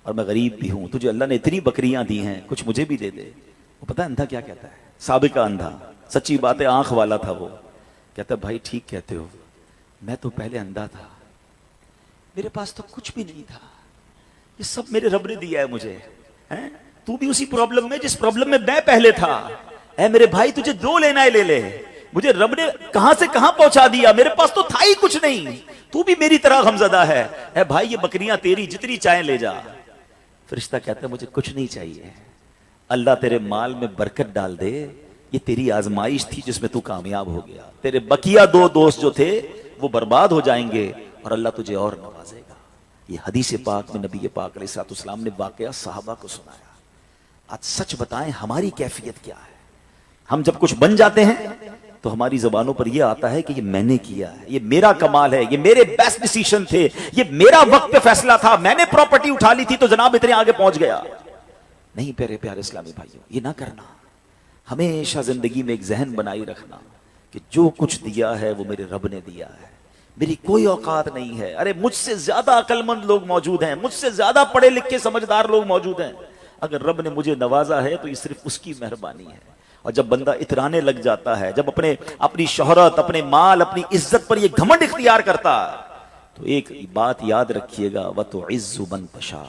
[SPEAKER 1] और मैं गरीब भी हूं, तुझे अल्लाह ने इतनी बकरियां दी हैं, कुछ मुझे भी दे दे। वो पता है अंधा क्या कहता है? साबिका अंधा, सच्ची बात है, आंख वाला था वो। कहता भाई ठीक कहते हो, मैं तो पहले अंधा था, मेरे पास तो कुछ भी नहीं था, ये सब मेरे रब ने दिया है मुझे। तू भी उसी प्रॉब्लम में जिस प्रॉब्लम में मैं पहले था। मेरे भाई तुझे जो लेना है ले ले, मुझे रब ने कहां से कहां पहुंचा दिया, मेरे पास तो था ही कुछ नहीं, तू भी मेरी तरह गमज़दा है। ए भाई ये बकरियां तेरी, जितनी चाहे ले जा। फरिश्ता कहता है मुझे कुछ नहीं चाहिए, अल्लाह तेरे माल में बरकत डाल दे, ये तेरी आजमाइश थी जिसमें तू कामयाब हो गया। तेरे बकिया दो दोस्त जो थे वो बर्बाद हो जाएंगे और अल्लाह तुझे और नवाजेगा। ये हदीस पाक में नबी पाक अलैहिस्सलाम ने वाकया सहाबा को सुनाया। आज सच बताएं हमारी कैफियत क्या है? हम जब कुछ बन जाते हैं तो हमारी जबानों पर यह आता है कि ये मैंने किया है, ये मेरा कमाल है, ये मेरे बेस्ट डिसीजन थे, ये मेरा वक्त पे फैसला था, मैंने प्रॉपर्टी उठा ली थी तो जनाब इतने आगे पहुंच गया। नहीं प्यारे प्यारे इस्लामी भाइयों, ये ना करना। हमेशा जिंदगी में एक जहन बनाई रखना कि जो कुछ दिया है वो मेरे रब ने दिया है, मेरी कोई औकात नहीं है। अरे मुझसे ज्यादा अक्लमंद लोग मौजूद हैं, मुझसे ज्यादा पढ़े लिखे समझदार लोग मौजूद हैं। अगर रब ने मुझे नवाजा है तो ये सिर्फ उसकी मेहरबानी है। और जब बंदा इतराने लग जाता है, जब अपनी शोहरत, अपने माल, अपनी इज्जत पर यह घमंड इख्तियार करता है, तो एक बात याद रखिएगा, व तो इज्जु मन तशा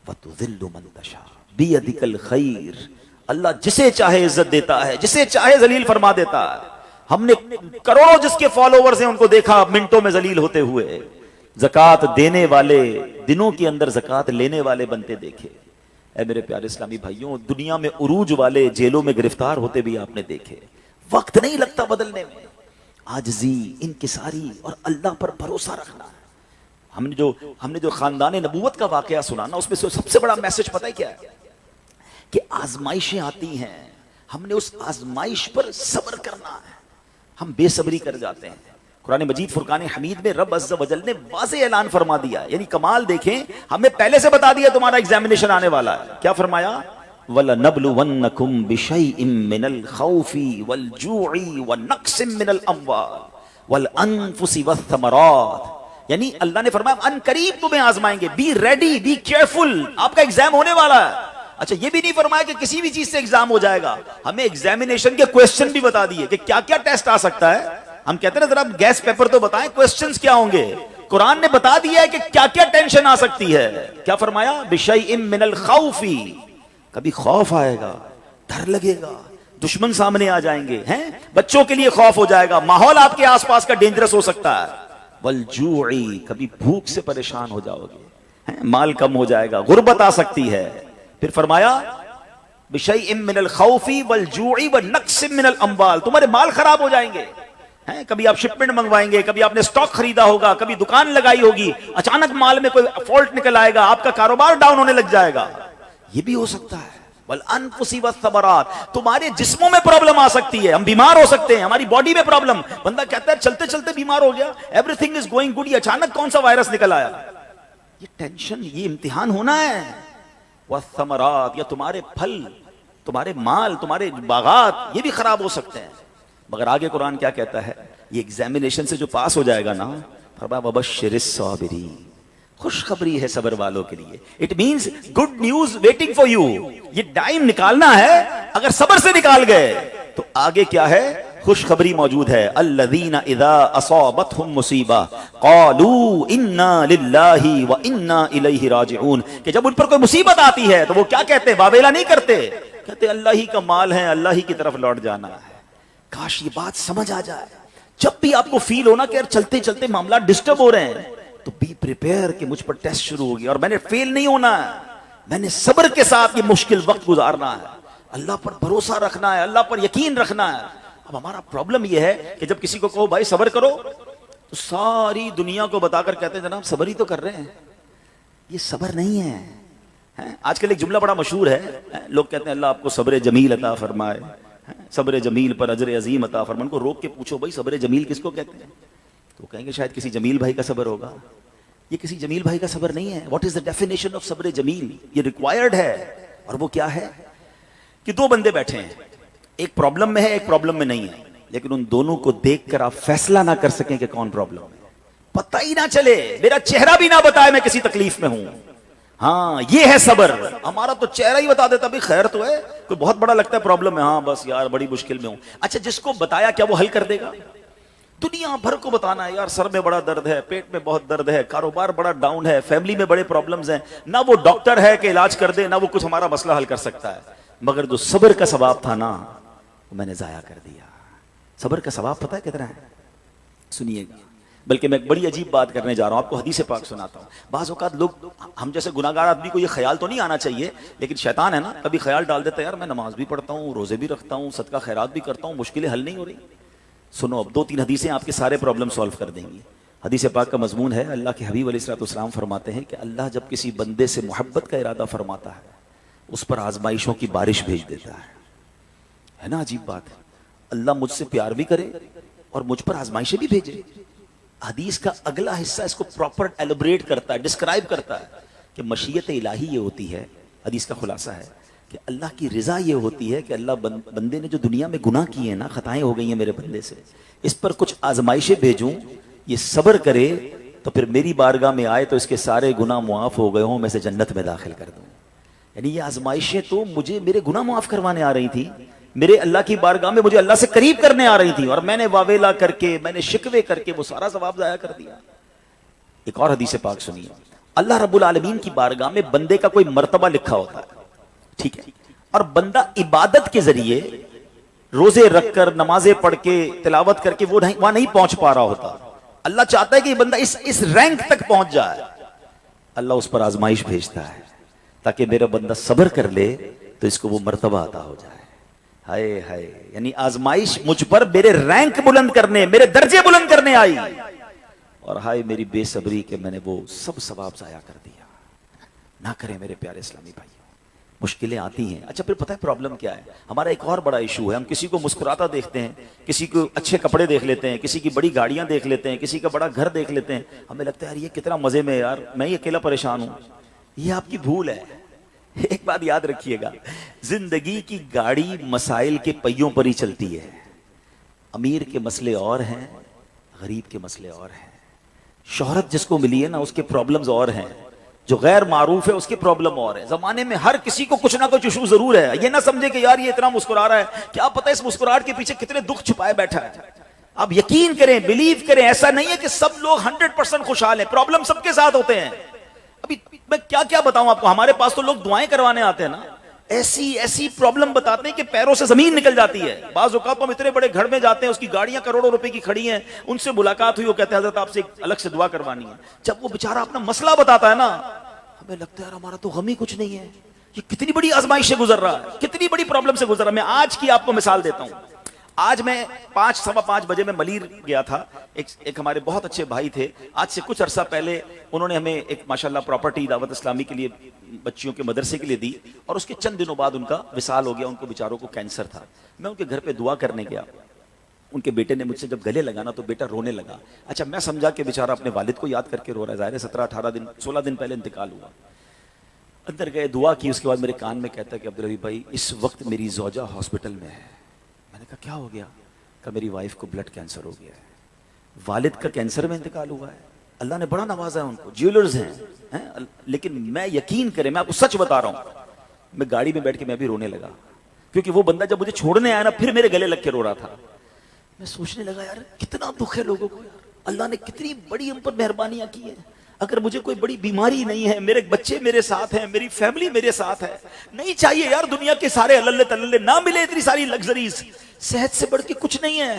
[SPEAKER 1] व तो जिल्लु मन तशा बियदिकल खैर। अल्लाह जिसे चाहे इज्जत देता है, जिसे चाहे जलील फरमा देता है। हमने करोड़ों जिसके फॉलोवर्स हैं उनको देखा मिनटों में जलील होते हुए। ज़कात देने वाले दिनों के अंदर ज़कात लेने वाले बनते देखे। ऐ मेरे प्यारे इस्लामी भाइयों, दुनिया में उरूज वाले जेलों में गिरफ्तार होते भी आपने देखे। वक्त नहीं लगता बदलने में। आजिज़ी, इनकिसारी और अल्लाह पर भरोसा रखना। हमने जो खानदान नबूवत का वाकया सुना ना, उसमें से सबसे बड़ा मैसेज पता है क्या है? कि आजमाइशें आती हैं, हमने उस आजमाइश पर सब्र करना है। हम बेसब्री कर जाते हैं। कुरान मजीद फुरकान हमीद में रब अज़्ज़ वजल ने वाज़ेह ऐलान फरमा दिया, यानी कमाल देखें, हमें पहले से बता दिया तुम्हारा एग्जामिनेशन आने वाला है। क्या फरमाया? वलनब्लुवन्नकुम बिशैइन मिनल खौफि वल जूइ व नक्सिम मिनल अम्वाल वल अनफुसि वस्समरात। यानी अल्लाह ने फरमाया अन करीब तुम्हें आजमाएंगे, बी रेडी, बी केयरफुल, आपका एग्जाम होने वाला है। अच्छा, ये भी नहीं फरमाया कि किसी भी चीज से एग्जाम हो जाएगा, हमें एग्जामिनेशन के क्वेश्चन भी बता दिए कि क्या क्या टेस्ट आ सकता है। हम कहते हैं जरा गैस पेपर तो बताएं, क्वेश्चंस क्या होंगे। कुरान ने बता दिया है कि क्या क्या टेंशन आ सकती है। क्या फरमाया? बिशैइन मिनल खौफी, कभी खौफ आएगा, डर लगेगा, दुश्मन सामने आ जाएंगे, हैं, बच्चों के लिए खौफ हो जाएगा, माहौल आपके आसपास का डेंजरस हो सकता है। वल जूइ, कभी भूख से परेशान हो जाओगे, माल कम हो जाएगा, गुर्बत आ सकती है। फिर फरमाया बिशैइन मिनल खौफी वल जूइ व नक्सिम मिनल अम्वाल, तुम्हारे माल खराब हो जाएंगे, हैं, कभी आप शिपमेंट मंगवाएंगे, कभी आपने स्टॉक खरीदा होगा, कभी दुकान लगाई होगी, अचानक माल में कोई फॉल्ट निकल आएगा, आपका कारोबार डाउन होने लग जाएगा, ये भी हो सकता है। वल अनफुसी वस्समरात, तुम्हारे जिस्मों में प्रॉब्लम आ सकती है, हम बीमार हो सकते हैं, हमारी बॉडी में प्रॉब्लम। बंदा कहता है चलते चलते बीमार हो गया, एवरीथिंग इज गोइंग गुड, अचानक कौन सा वायरस निकल आया। ये टेंशन, ये इम्तिहान होना है। वस्समरात, या तुम्हारे फल, तुम्हारे माल, तुम्हारे बागात, ये भी खराब हो सकते हैं। मगर आगे कुरान क्या कहता है? ये एग्जामिनेशन से जो पास हो जाएगा ना, फरमाया वबश्शिरिस साबिरीन, खुशखबरी है सब्र वालों के लिए। It means good news waiting for you. ये टाइम निकालना है, अगर सब्र से निकाल गए तो आगे क्या है? खुशखबरी मौजूद है। अल्लज़ीना इज़ा असाबतहुम मुसीबा क़ालू इन्ना लिल्लाहि व इन्ना इलैहि राजिऊन, कि जब उन पर कोई मुसीबत आती है तो वो क्या कहते हैं? वावेला नहीं करते, कहते अल्लाह ही का माल है, अल्लाह ही की तरफ लौट जाना है। काश ये बात समझ आ जाए। जब भी आपको फील होना कि यार चलते चलते मामला डिस्टर्ब हो रहे हैं, तो बी प्रिपेयर कि मुझ पर टेस्ट शुरू हो गया और मैंने फेल नहीं होना है, मैंने सब्र के साथ ये मुश्किल वक्त गुजारना है, अल्लाह पर भरोसा रखना है, अल्लाह पर यकीन रखना है। अब हमारा प्रॉब्लम यह है कि जब किसी को कहो भाई सब्र करो, तो सारी दुनिया को बताकर कहते हैं जनाब सब्र ही तो कर रहे हैं। ये सब्र नहीं है। आजकल एक जुमला बड़ा मशहूर है, लोग कहते हैं अल्लाह आपको सब्र जमील अता फरमाए, सब्र जमील पर अजर अजीम अता फरमाए। उनको रोक के पूछो भाई सब्र जमील किसको कहते हैं, तो कहेंगे शायद किसी जमील भाई का सब्र होगा। ये किसी जमील भाई का सब्र नहीं है। What is the definition of सब्र जमील? ये रिक्वायर्ड है। और वो क्या है कि दो बंदे बैठे हैं, एक प्रॉब्लम में है, एक प्रॉब्लम में नहीं है, लेकिन उन दोनों को देखकर आप फैसला ना कर सकें कि कौन प्रॉब्लम है, पता ही ना चले, मेरा चेहरा भी ना बताए मैं किसी तकलीफ में हूं। हाँ, ये है सब्र। हमारा तो चेहरा ही बता देता भाई खैर तो है, कोई बहुत बड़ा लगता है प्रॉब्लम है, हाँ बस यार बड़ी मुश्किल में हूं। अच्छा, जिसको बताया क्या वो हल कर देगा? दुनिया भर को बताना है यार सर में बड़ा दर्द है, पेट में बहुत दर्द है, कारोबार बड़ा डाउन है, फैमिली में बड़े प्रॉब्लम्स हैं, ना वो डॉक्टर है कि इलाज कर दे, ना वो कुछ हमारा मसला हल कर सकता है। मगर जो सब्र का सवाब था ना, वो मैंने जाया कर दिया। सब्र का सवाब पता है कितना है? सुनिएगा। बल्कि मैं एक बड़ी अजीब बात करने जा रहा हूं, आपको हदीस पाक सुनाता हूं। बाज़ औक़ात लोग, हम जैसे गुनाहगार आदमी को ये ख्याल तो नहीं आना चाहिए, लेकिन शैतान है ना, कभी ख्याल डाल देता है यार मैं नमाज भी पढ़ता हूँ, रोजे भी रखता हूँ, सदका खैरात भी करता हूँ, मुश्किलें हल नहीं हो रही। सुनो, अब 2-3 हदीसें आपके सारे प्रॉब्लम सॉल्व कर देंगी। हदीस पाक का मजमून है, अल्लाह के हबीब अलैहिस्सलाम फरमाते हैं कि अल्लाह जब किसी बंदे से मोहब्बत का इरादा फरमाता है, उस पर आजमाइशों की बारिश भेज देता है ना? अजीब बात है, अल्लाह मुझसे प्यार भी करे और मुझ पर आजमाइशें भी भेजे। हदीस का अगला हिस्सा इसको प्रॉपर एलोबरेट करता है, डिस्क्राइब करता है कि मशीयत इलाही ये होती है। हदीस का खुलासा है कि अल्लाह की रिजा ये होती है कि अल्लाह बंदे ने जो दुनिया में गुनाह किए हैं ना, खताएं हो गई हैं मेरे बंदे से, इस पर कुछ आजमाइशें भेजूं, ये सब्र करे तो फिर मेरी बारगाह में आए तो इसके सारे गुनाह मुआफ हो गए हों, मैं इसे जन्नत में दाखिल कर दूं। यानी ये आजमाइशें तो मुझे मेरे गुनाह मुआफ करवाने आ रही थी, मेरे अल्लाह की बारगाह में मुझे अल्लाह से करीब करने आ रही थी, और मैंने वावेला करके, मैंने शिकवे करके वो सारा सवाब जाया कर दिया। एक और हदीस पाक सुनिए, अल्लाह रब्बुल आलमीन की बारगाह में बंदे का कोई मर्तबा लिखा होता है, ठीक है, और बंदा इबादत के जरिए रोजे रखकर, नमाजें पढ़ के, तिलावत करके वो वहां नहीं पहुंच पा रहा होता। अल्लाह चाहता है कि बंदा इस रैंक तक पहुंच जाए। अल्लाह उस पर आजमाइश भेजता है ताकि मेरा बंदा सब्र कर ले तो इसको वो मर्तबा अता हो जाए। हाय हाय, यानी आजमाइश मुझ पर मेरे रैंक बुलंद करने, मेरे दर्जे बुलंद करने आई, और हाय मेरी बेसब्री के मैंने वो सब सवाब जाया कर दिया। ना करें मेरे प्यारे इस्लामी भाइयों, मुश्किलें आती हैं। अच्छा, फिर पता है प्रॉब्लम क्या है? हमारा एक और बड़ा इशू है, हम किसी को मुस्कुराता देखते हैं, किसी को अच्छे कपड़े देख लेते हैं, किसी की बड़ी गाड़ियां देख लेते हैं, किसी का बड़ा घर देख लेते हैं, हमें लगता है यार ये कितना मजे में, यार मैं ही अकेला परेशान हूं। ये आपकी भूल है। एक बात याद रखिएगा, जिंदगी की गाड़ी मसाइल के पहियों पर ही चलती है। अमीर के मसले और हैं, गरीब के मसले और हैं। शोहरत जिसको मिली है ना, उसके प्रॉब्लम्स और हैं, जो गैर मारूफ है उसके प्रॉब्लम और है। जमाने में हर किसी को कुछ ना कुछ इशू जरूर है। ये ना समझे कि यार ये इतना मुस्कुरा रहा है, क्या पता इस मुस्कुराहट के पीछे कितने दुख छुपाए बैठा है। आप यकीन करें, बिलीव करें, ऐसा नहीं है कि सब लोग 100% खुशहाल हैं, प्रॉब्लम सबके साथ होते हैं। अभी मैं क्या क्या बताऊं आपको, हमारे पास तो लोग दुआएं करवाने आते हैं ना, ऐसी ऐसी प्रॉब्लम बताते हैं कि पैरों से जमीन निकल जाती है। बाज़ औक़ात हम इतने बड़े घर में जाते हैं, उसकी गाड़ियां करोड़ों रुपए की खड़ी हैं, उनसे मुलाकात हुई, वो कहते हैं हज़रत आपसे अलग से दुआ करवानी है। जब वो बेचारा अपना मसला बताता है ना, हमें लगता है यार हमारा तो गम ही कुछ नहीं है, ये कितनी बड़ी आजमाइश से गुजर रहा है, कितनी बड़ी प्रॉब्लम से गुजर रहा है। मैं आज की आपको मिसाल देता हूं। आज मैं 5-5:15 बजे में मलीर गया था। एक हमारे बहुत अच्छे भाई थे, आज से कुछ अरसा पहले उन्होंने हमें एक माशाल्लाह प्रॉपर्टी दावत इस्लामी के लिए, बच्चियों के मदरसे के लिए दी, और उसके चंद दिनों बाद उनका विसाल हो गया। उनको बेचारों को कैंसर था। मैं उनके घर पे दुआ करने गया। उनके बेटे ने मुझसे जब गले लगाना तो बेटा रोने लगा। अच्छा, मैं समझा कि बेचारा अपने वालिद को याद करके रो रहा है, ज़ाहिर है 17-18 दिन 16 दिन पहले इंतकाल हुआ। अंदर गए, दुआ की, उसके बाद मेरे कान में कहता है कि अब्दुल हबीब भाई इस वक्त मेरी ज़ौजा हॉस्पिटल में है। मैंने कहा क्या हो गया? कहा मेरी वाइफ को ब्लड कैंसर हो गया है। वालिद का कैंसर में इंतकाल हुआ है। अल्लाह ने बड़ा नवाजा है उनको, ज्वेलर्स हैं, लेकिन मैं यकीन करें, मैं आपको सच बता रहा हूं, मैं गाड़ी में बैठ के मैं भी रोने लगा, क्योंकि वो बंदा जब मुझे छोड़ने आया ना, फिर मेरे गले लग के रो रहा था। मैं सोचने लगा यार कितना दुख है लोगों को, यार अल्लाह ने कितनी बड़ी हम पर मेहरबानियां की है। अगर मुझे कोई बड़ी बीमारी नहीं है, मेरे बच्चे मेरे साथ हैं, मेरी फैमिली मेरे साथ है, नहीं चाहिए यार दुनिया के सारे अल्ले तल्ले, ना मिले इतनी सारी लग्जरीज, सेहत से बढ़ के कुछ नहीं है,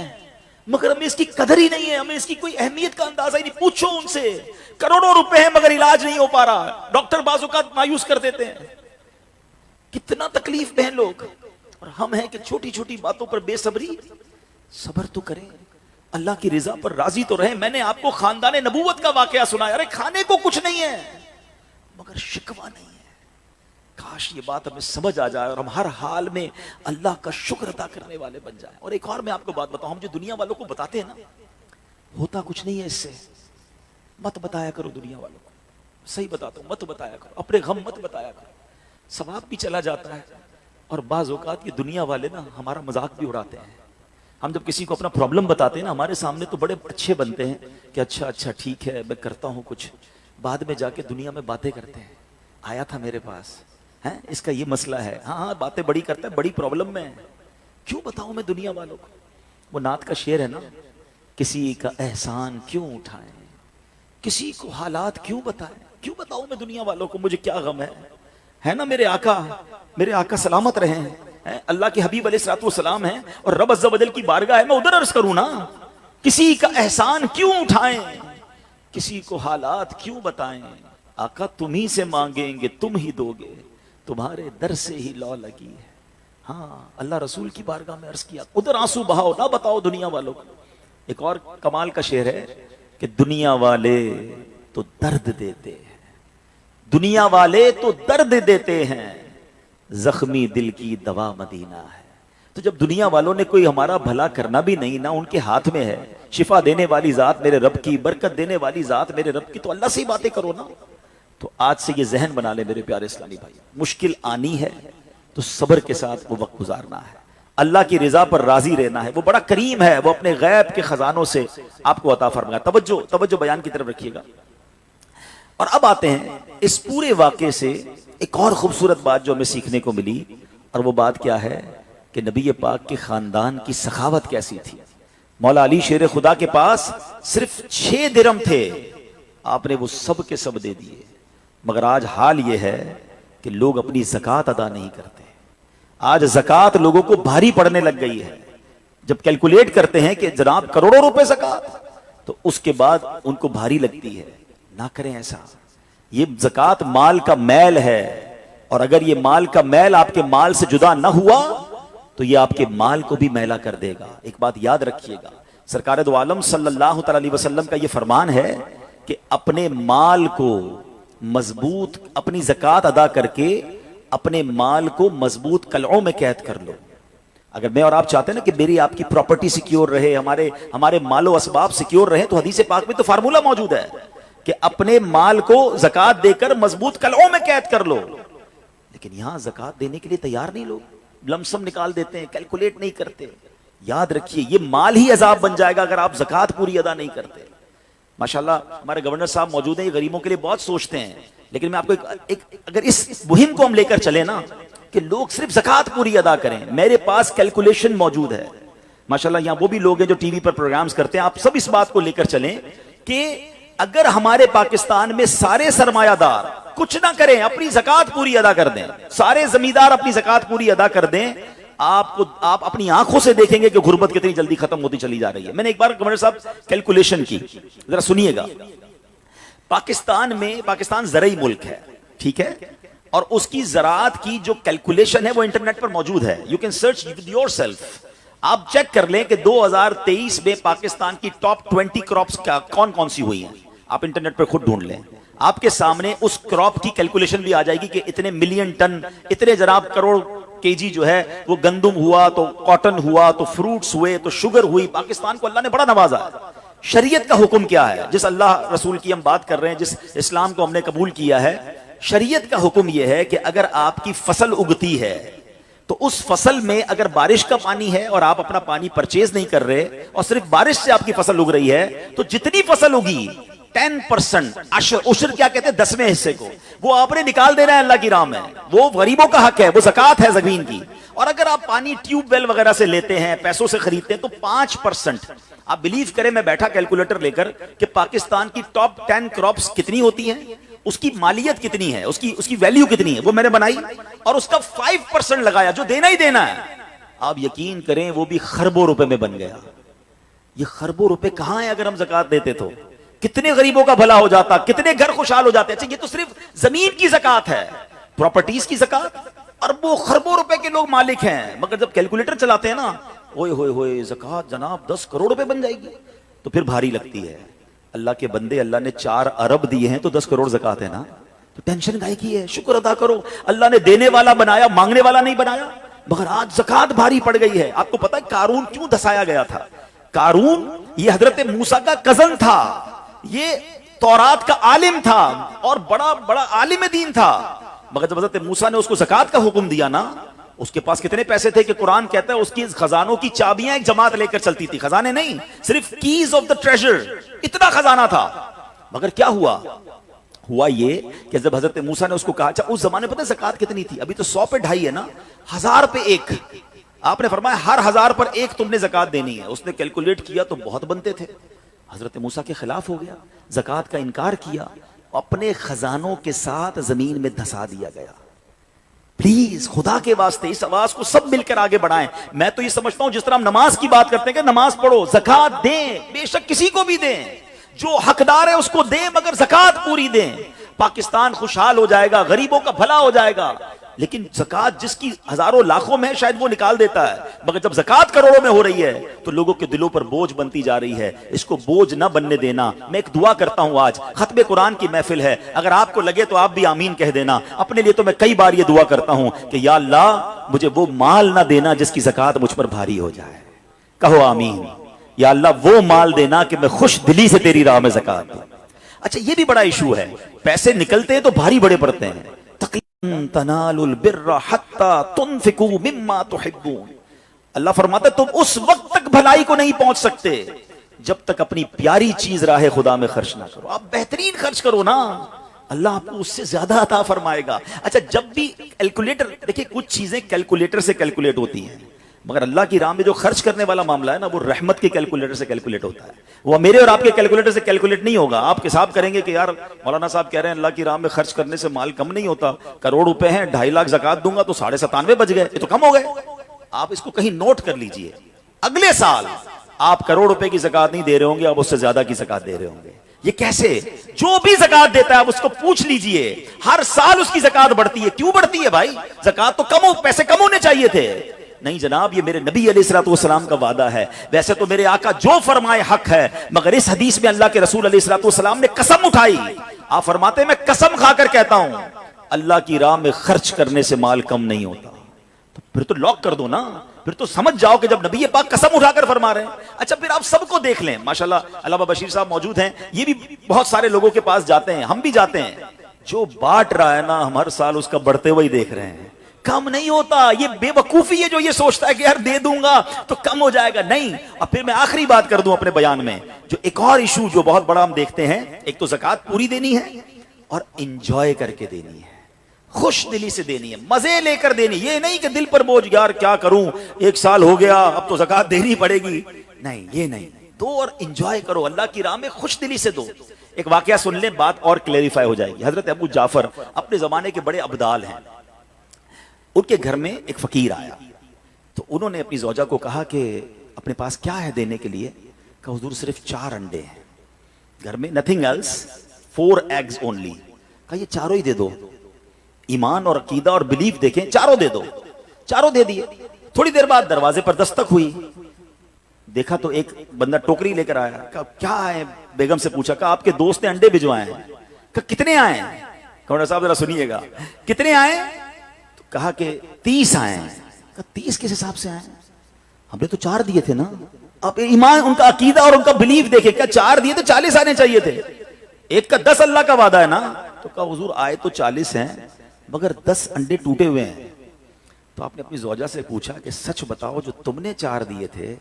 [SPEAKER 1] मगर हमें इसकी कदर ही नहीं है, हमें इसकी कोई अहमियत का अंदाजा ही नहीं। पूछो उनसे, करोड़ों रुपए हैं मगर इलाज नहीं हो पा रहा, डॉक्टर बाजू का मायूस कर देते हैं। कितना तकलीफ में हैं लोग, और हम हैं कि छोटी छोटी बातों पर बेसब्री। सब्र तो करें, अल्लाह की रिजा पर राजी तो रहे। मैंने आपको खानदाने नबूवत का वाकया सुनाया, अरे खाने को कुछ नहीं है मगर शिकवा नहीं है। काश ये बात हमें समझ आ जाए और हम हर हाल में अल्लाह का शुक्र अदा करने वाले बन जाएं। और एक और मैं आपको बात बताऊं, हम जो दुनिया वालों को बताते हैं ना, होता कुछ नहीं है इससे। मत बताया करो दुनिया वालों को, सही बताता हूं, मत बताया करो, अपने गम मत बताया करो, सवाब भी चला जाता है। और बाज़ औक़ात ये दुनिया वाले ना हमारा मजाक भी उड़ाते हैं। हम जब किसी को अपना प्रॉब्लम बताते हैं ना, हमारे सामने तो बड़े अच्छे बनते हैं कि अच्छा अच्छा ठीक है मैं करता हूँ कुछ, बाद में जाके दुनिया में बातें करते हैं, आया था मेरे पास है, इसका ये मसला है, हाँ हाँ बातें बड़ी करता है, बड़ी प्रॉब्लम में है। क्यों बताऊं मैं दुनिया वालों को? वो नात का शेर है ना, किसी का एहसान क्यों उठाएं, किसी को हालात क्यों बताएं, क्यों बताऊं मैं दुनिया वालों को मुझे क्या गम है ना? मेरे आका सलामत रहे हैं, अल्लाह के हबीब अलैहिस्सलाम हैं और रब अज़्ज़ा वजल की बारगाह है, मैं उधर अर्ज करूं ना। किसी का एहसान क्यों उठाएं, किसी को हालात क्यों बताएं, आका तुम ही से मांगेंगे तुम ही दोगे, तुम्हारे दर से ही लौ लगी है। हाँ, अल्लाह रसूल की बारगाह में अर्ज किया, उधर आंसू बहाओ ना, बताओ दुनिया वालों को। एक और कमाल का शेर है कि दुनिया वाले तो दर्द देते हैं, दुनिया वाले तो दर्द देते हैं, जख्मी दिल की दवा मदीना है। तो जब दुनिया वालों ने कोई हमारा भला करना भी नहीं ना उनके हाथ में है, शिफा देने वाली जात मेरे रब की, बरकत देने वाली जात मेरे रब की, तो अल्लाह से ही बातें करो ना। तो आज से ये जहन बना ले मेरे प्यारे इस्लामी भाई, मुश्किल आनी है तो सब्र के साथ वो वक्त गुजारना है, अल्लाह की रिजा पर राजी रहना है। वो बड़ा करीम है, वो अपने गैब के खजानों से आपको अता फरमाया। तवज्जो तवज्जो बयान की तरफ रखिएगा। और अब आते हैं इस पूरे वाक़े से एक और खूबसूरत बात जो हमें सीखने को मिली, और वो बात क्या है कि नबी पाक के खानदान की सखावत कैसी थी। मौला अली शेर खुदा के पास सिर्फ 6 दिरहम थे, आपने वो सब के सब दे दिए। मगर आज हाल ये है कि लोग अपनी ज़कात अदा नहीं करते। आज ज़कात लोगों को भारी पड़ने लग गई है। जब कैलकुलेट करते हैं कि जनाब करोड़ों रुपए ज़कात, तो उसके बाद उनको भारी लगती है। ना करें ऐसा, ये ज़कात माल का मैल है, और अगर ये माल का मैल आपके माल से जुदा ना हुआ तो ये आपके माल को भी मैला कर देगा। एक बात याद रखिएगा, सरकार दो आलम सल्लल्लाहु अलैहि वसल्लम का ये फरमान है कि अपने माल को मजबूत, अपनी ज़कात अदा करके अपने माल को मजबूत कलओं में कैद कर लो। अगर मैं और आप चाहते हैं ना कि मेरी आपकी प्रॉपर्टी सिक्योर रहे, हमारे मालो असबाब सिक्योर रहे, तो हदीस पाक में तो फार्मूला मौजूद है कि अपने माल को ज़कात देकर मजबूत कलओं में कैद कर लो। लेकिन यहां ज़कात देने के लिए तैयार नहीं लोग, लमसम निकाल देते हैं, कैलकुलेट नहीं करते। याद रखिए, ये माल ही अजाब बन जाएगा अगर आप ज़कात पूरी अदा नहीं करते। माशाल्लाह हमारे गवर्नर साहब मौजूद हैं, ये गरीबों के लिए बहुत सोचते हैं। लेकिन मैं आपको अगर इस मुहिम को हम लेकर चले ना कि लोग सिर्फ ज़कात पूरी अदा करें, मेरे पास कैलकुलेशन मौजूद है। माशाल्लाह यहाँ वो भी लोग हैं जो टीवी पर प्रोग्राम्स करते हैं, आप सब इस बात को लेकर चलें कि अगर हमारे पाकिस्तान में सारे सरमायादार कुछ ना करें, अपनी ज़कात पूरी अदा कर दें, सारे जमींदार अपनी ज़कात पूरी अदा कर दें, आप अपनी आंखों से देखेंगे कि गुर्बत कितनी जल्दी खत्म होती चली जा रही है। मैंने एक बार गवर्नर साहब कैलकुलेशन की, जरा सुनिएगा। पाकिस्तान ज़रई मुल्क है, ठीक है, और उसकी ज़राअत की जो कैलकुलेशन है वो इंटरनेट पर मौजूद है, you can search with yourself. आप चेक कर लें कि 2023 में पाकिस्तान की टॉप 20 क्रॉप्स कौन कौन सी हुई हैं, आप इंटरनेट पर खुद ढूंढ लें। आपके सामने उस क्रॉप की कैलकुलेशन भी आ जाएगी कि इतने मिलियन टन, इतने जनाब करोड़ केजी जो है वो गंदुम हुआ, तो कॉटन हुआ, तो फ्रूट्स हुए, तो शुगर हुई। पाकिस्तान को अल्लाह ने बड़ा नवाजा है। शरीयत का हुक्म क्या है, जिस अल्लाह रसूल की हम बात कर रहे हैं, जिस इस्लाम को हमने कबूल किया है, शरीयत का हुक्म यह है कि अगर आपकी फसल उगती है तो उस फसल में अगर बारिश का पानी है और आप अपना पानी परचेज नहीं कर रहे और सिर्फ बारिश से आपकी फसल उग रही है, तो जितनी फसल उगी 10% उशर क्या कहते हैं, 10वें हिस्से को वो आपने निकाल देना है अल्लाह की राह में। वो गरीबों का हक है, वो ज़कात है ज़मीन की। और अगर आप पानी ट्यूबवेल वगैरह से लेते हैं, पैसों से खरीदते हैं, तो 5%। आप बिलीव करें, मैं बैठा कैलकुलेटर लेकर कि पाकिस्तान की टॉप 10 क्रॉप्स कितनी होती हैं, उसकी मालियत कितनी है, उसकी वैल्यू कितनी है, वो मैंने बनाई और उसका 5% लगाया जो देना ही देना है। आप यकीन करें वो भी खरबों रुपए में बन गया। ये खरबों रुपए कहां है, अगर हम ज़कात देते तो कितने गरीबों का भला हो जाता, कितने घर खुशहाल हो जाते। अच्छा, ये तो सिर्फ जमीन की ज़कात है, प्रॉपर्टीज की ज़कात अरबों खरबों रुपए के लोग मालिक हैं। मगर जब कैलकुलेटर चलाते हैं ना, ओए होए होए ज़कात जनाब 10 करोड़ रुपए बन जाएगी, तो फिर भारी लगती है। अल्लाह के बंदे, अल्लाह ने 4 अरब दिए हैं तो 10 करोड़ ज़कात है ना, तो टेंशन काहे की है, शुक्र अदा करो। अल्लाह ने देने वाला बनाया, मांगने वाला नहीं बनाया। मगर आज ज़कात भारी पड़ गई है। आपको पता है कारून क्यों धसाया गया था? कारून ये हजरत मूसा का कजन था, ये तौरात का आलिम था और बड़ा बड़ा आलिम दीन था। मगर जब हजरत मूसा ने उसको ज़कात का हुक्म दिया ना, उसके पास कितने पैसे थे कि कुरान कहता है उसकी खजानों की चाबियां एक जमात लेकर चलती थी। खजाने नहीं, सिर्फ कीज ऑफ द ट्रेजर, इतना खजाना था। मगर क्या हुआ ये कि जब हजरत मूसा ने उसको कहा, अच्छा उस जमाने पता है ज़कात कितनी थी? अभी तो 100 पे 2.5 है ना, 1000 पे 1। आपने फरमाया हर 1000 पर 1 तुमने ज़कात देनी है। उसने कैलकुलेट किया तो बहुत बनते थे। हजरत मूसा के खिलाफ हो गया, ज़कात का इनकार किया, अपने खजानों के साथ जमीन में धंसा दिया गया। प्लीज खुदा के वास्ते इस आवाज को सब मिलकर आगे बढ़ाएं। मैं तो ये समझता हूं जिस तरह हम नमाज की बात करते हैं कि नमाज पढ़ो, ज़कात दें, बेशक किसी को भी दें, जो हकदार है उसको दें, मगर ज़कात पूरी दें। पाकिस्तान खुशहाल हो जाएगा, गरीबों का भला हो जाएगा। लेकिन ज़कात जिसकी हजारों लाखों में है शायद वो निकाल देता है, मगर जब ज़कात करोड़ों में हो रही है तो लोगों के दिलों पर बोझ बनती जा रही है। इसको बोझ ना बनने देना। मैं एक दुआ करता हूं, आज खत्मे कुरान की महफिल है, अगर आपको लगे तो आप भी आमीन कह देना। अपने लिए तो मैं कई बार ये दुआ करता हूं कि या अल्लाह मुझे वो माल ना देना जिसकी ज़कात मुझ पर भारी हो जाए। कहो आमीन। या अल्लाह वो माल देना कि मैं खुश दिली से तेरी राह में ज़कात दूं। अच्छा, ये भी बड़ा इशू है, पैसे निकलते हैं तो भारी बड़े पड़ते हैं। तनालुल बिर्रा हत्ता तुनफिकू मिम्मा तुहिब्बून। अल्लाह फरमाता है तुम उस वक्त तक भलाई को नहीं पहुंच सकते जब तक अपनी प्यारी चीज राह खुदा में खर्च ना करो। आप बेहतरीन खर्च करो ना, अल्लाह आपको उससे ज्यादा अता फरमाएगा। अच्छा, जब भी कैलकुलेटर, देखिए कुछ चीजें कैलकुलेटर से कैलकुलेट होती हैं, मगर अल्लाह की राह में जो खर्च करने वाला मामला है ना, वो रहमत के कैलकुलेटर से कैलकुलेट होता है। वो मेरे और आपके कैलकुलेटर से कैलकुलेट नहीं होगा। आप हिसाब करेंगे कि यार मौलाना साहब कह रहे हैं अल्लाह की राह में खर्च करने से माल कम नहीं होता, करोड़ रुपए हैं, 2.5 लाख ज़कात दूंगा तो 97.5 बच गए, ये तो कम हो गए। आप इसको कहीं नोट कर लीजिए, अगले साल आप करोड़ रुपए की ज़कात नहीं दे रहे होंगे, आप उससे ज्यादा की ज़कात दे रहे होंगे। ये कैसे? जो भी ज़कात देता है आप उसको पूछ लीजिए, हर साल उसकी ज़कात बढ़ती है। क्यों बढ़ती है भाई? ज़कात तो कम हो, पैसे कम होने चाहिए थे। नहीं जनाब, ये मेरे नबी अलैहिस्सलाम का वादा है। वैसे तो मेरे आका जो फरमाए हक है, मगर इस हदीस में अल्लाह के रसूल अलैहिस्सलाम ने कसम उठाई। आप फरमाते हैं मैं कसम खाकर कहता हूं अल्लाह की राह में खर्च करने से माल कम नहीं होता। तो फिर तो लॉक कर दो ना, फिर तो समझ जाओ कि जब नबी पाक कसम उठाकर फरमा रहे हैं। अच्छा, फिर आप सबको देख लें, माशाल्लाह अल्लामा बशीर साहब मौजूद हैं, ये भी बहुत सारे लोगों के पास जाते हैं, हम भी जाते हैं। जो बांट रहा है ना, हम हर साल उसका बढ़ते हुए ही देख रहे हैं, कम नहीं होता। ये बेवकूफी है जो ये सोचता है कि यार दे दूंगा तो कम हो जाएगा। नहीं। और फिर मैं आखिरी बात कर दूं अपने बयान में, जो एक और इशू जो बहुत बड़ा हम देखते हैं, एक तो ज़कात पूरी देनी है और इंजॉय करके देनी है, खुश दिली से देनी है, मजे लेकर देनी। ये नहीं कि दिल पर बोझ, यार क्या करूं, 1 साल हो गया अब तो ज़कात देनी पड़ेगी। नहीं, ये नहीं। दो और इंजॉय करो, अल्लाह की राह में खुश दिली से दो। एक वाकया सुन ले, बात और क्लेरिफाई हो जाएगी। हजरत अबू जाफर अपने जमाने के बड़े अब्दाल हैं। उनके घर में एक फकीर आया, तो उन्होंने अपनी ज़ौजा को कहा कि अपने पास क्या है देने के लिए? कहा हुजूर सिर्फ 4 अंडे हैं घर में, नथिंग एल्स, 4 एग्स ओनली। कहा ये चारों ही दे दो, ईमान और अकीदा और बिलीफ देखें, चारों दे दो। चारों दे दिए। थोड़ी देर बाद दरवाजे पर दस्तक हुई, देखा तो एक बंदा टोकरी लेकर आया। कहा क्या है? बेगम से पूछा। कहा आपके दोस्त ने अंडे भिजवाए हैं। कहा कितने आए? कहा साहब जरा सुनिएगा, कितने आए? कहा कि 30 आए हैं। कहा 30 किस हिसाब से आए? हमने तो 4 दिए थे ना। अब ईमान, उनका अकीदा और उनका बिलीफ देखे, क्या 4 दिए तो 40 आने चाहिए थे। एक का 10 अल्लाह का वादा है ना। तो कहा हुजूर आए तो 40 हैं, मगर 10 अंडे टूटे हुए हैं। तो आपने अपनी ज़ौजा से पूछा कि सच बताओ, जो तुमने 4 दिए थे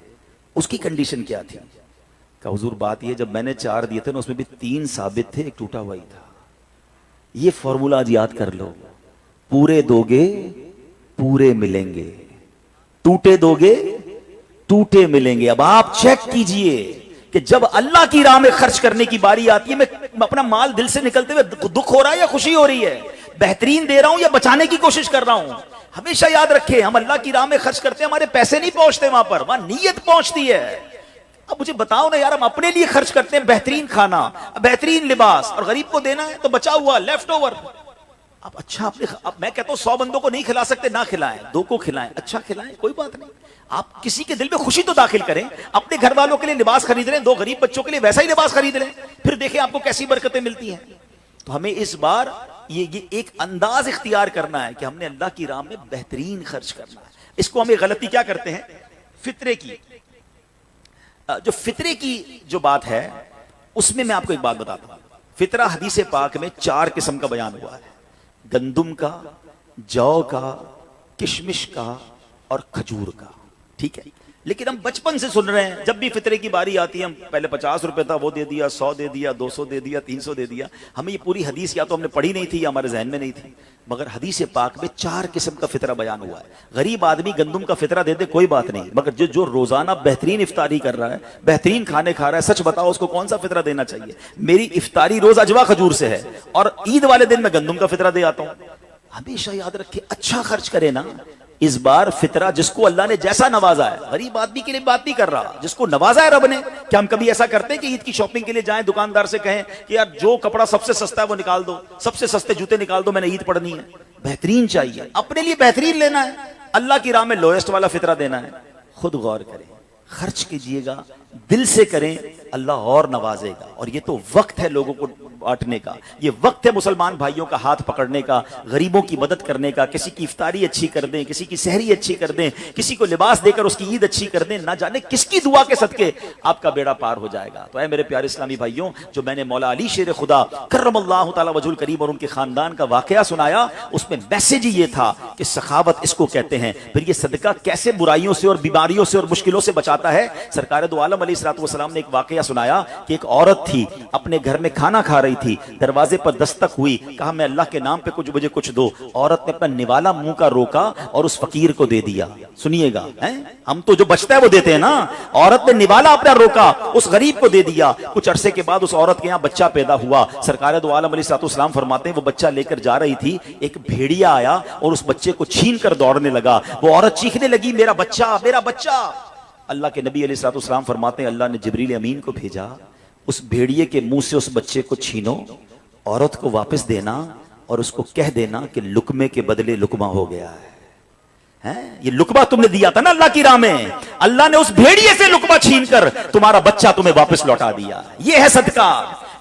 [SPEAKER 1] उसकी कंडीशन क्या थी? कहा हुजूर बात यह, जब मैंने 4 दिए थे ना, उसमें भी 3 साबित थे, एक टूटा हुआ ही था। ये फॉर्मूला आज याद कर लो, पूरे दोगे पूरे मिलेंगे, टूटे दोगे टूटे मिलेंगे। अब आप चेक कीजिए कि जब अल्लाह की राह में खर्च करने की बारी आती है, मैं अपना माल दिल से निकलते हुए दुख हो रहा है या खुशी हो रही है, बेहतरीन दे रहा हूं या बचाने की कोशिश कर रहा हूं। हमेशा याद रखें, हम अल्लाह की राह में खर्च करते हैं, हमारे पैसे नहीं पहुंचते वहां पर, वहां नीयत पहुंचती है। अब मुझे बताओ ना यार, हम अपने लिए खर्च करते हैं बेहतरीन खाना, बेहतरीन लिबास, और गरीब को देना है तो बचा हुआ लेफ्ट ओवर। अब अच्छा, अब मैं कहता हूं 100 बंदों को नहीं खिला सकते, ना खिलाएं, 2 को खिलाएं, अच्छा खिलाएं, कोई बात नहीं। आप किसी के दिल में खुशी तो दाखिल करें। अपने घर वालों के लिए लिबास खरीद लें, 2 गरीब बच्चों के लिए वैसा ही लिबास खरीद लें, फिर देखें आपको कैसी बरकतें मिलती हैं। तो हमें इस बार ये एक अंदाज इख्तियार करना है कि हमने अल्लाह की राह में बेहतरीन खर्च करना है। इसको हमें गलती क्या करते हैं, फितरे की, जो फितरे की जो बात है उसमें मैं आपको एक बात बताता हूं। फितरा हदीस पाक में 4 किस्म का बयान हुआ है, गंदुम का, जौ का, किशमिश का और खजूर का। ठीक है, लेकिन हम बचपन से सुन रहे हैं, जब भी फितरे की बारी आती है, हम पहले 50 रुपए था वो दे दिया, 100 दे दिया, 200 दे दिया, 300 दे दिया। हमें ये पूरी हदीस या तो हमने पढ़ी नहीं थी या हमारे जहन में नहीं थी, मगर हदीस पाक में 4 किस्म का फितरा बयान हुआ है। गरीब आदमी गंदुम का फितरा दे दे कोई बात नहीं, मगर जो रोजाना बेहतरीन इफ्तारी कर रहा है, बेहतरीन खाने खा रहा है, सच बताओ उसको कौन सा फितरा देना चाहिए? मेरी इफ्तारी रोज अजवा खजूर से है और ईद वाले दिन मैं गंदुम का फितरा दे आता हूं। हमेशा याद रखे, अच्छा खर्च करे ना। इस बार फितरा जिसको अल्लाह ने जैसा नवाजा है, गरीब आदमी के लिए बात नहीं कर रहा, जिसको नवाजा है रब ने। क्या हम कभी ऐसा करते हैं कि ईद की शॉपिंग के लिए जाएं, दुकानदार से कहें कि यार जो कपड़ा सबसे सस्ता है वो निकाल दो, सबसे सस्ते जूते निकाल दो, मैंने ईद पढ़नी है। बेहतरीन चाहिए, अपने लिए बेहतरीन लेना है, अल्लाह की राह में लोएस्ट वाला फितरा देना है। खुद गौर करें, खर्च कीजिएगा, दिल से करें, अल्लाह और नवाजेगा। और ये तो वक्त है लोगों को बांटने का, ये वक्त है मुसलमान भाइयों का हाथ पकड़ने का, गरीबों की मदद करने का। किसी की इफ्तारी अच्छी कर दें, किसी की सहरी अच्छी कर दें, किसी को लिबास देकर उसकी ईद अच्छी कर दें। ना जाने किसकी दुआ के सदके आपका बेड़ा पार हो जाएगा। तो ऐ मेरे प्यारे इस्लामी भाइयों, जो मैंने मौला अली शेर खुदा करमल्लाहु तआला वजहुल करीम और उनके खानदान का वाकया सुनाया, उसमें मैसेज ही ये था कि सखावत इसको कहते हैं। फिर ये सदका कैसे बुराइयों से और बीमारियों से और मुश्किलों से बचाता है। सरकार दो आलम अलैहिस्सलातु वस्सलाम ने एक वाकया सुनाया कि एक औरत थी, अपने घर में खाना खा रही थी, दरवाजे पर दस्तक हुई, कहा मैं अल्लाह के नाम पे कुछ मुझे कुछ दो। औरत ने अपना निवाला मुंह का रोका और उस फकीर को दे दिया। सुनिएगा, हम तो जो बचता है वो देते हैं ना। औरत ने निवाला अपना रोका, उस गरीब को दे दिया। कुछ अरसे के बाद उस औरत के यहाँ बच्चा पैदा हुआ। सरकार दो आलम अलैहिस्सलातु वस्सलाम फरमाते हैं वो बच्चा लेकर जा रही थी, एक भेड़िया आया और उस बच्चे को छीन कर दौड़ने लगा। वो औरत चीखने लगी, मेरा बच्चा, मेरा बच्चा। अल्लाह के नबी अलैहिस्सलातु वस्सलाम फरमाते हैं अल्लाह ने जिब्रील अमीन को भेजा, उस भेड़िए के मुंह से उस बच्चे को छीनो, औरत को वापस देना और उसको कह देना कि लुकमे के बदले लुकमा हो गया है। ये लुकमा तुमने दिया था ना अल्लाह की राह में, अल्लाह ने उस भेड़िए से लुकमा छीनकर तुम्हारा बच्चा तुम्हें वापस लौटा दिया। ये है सदका,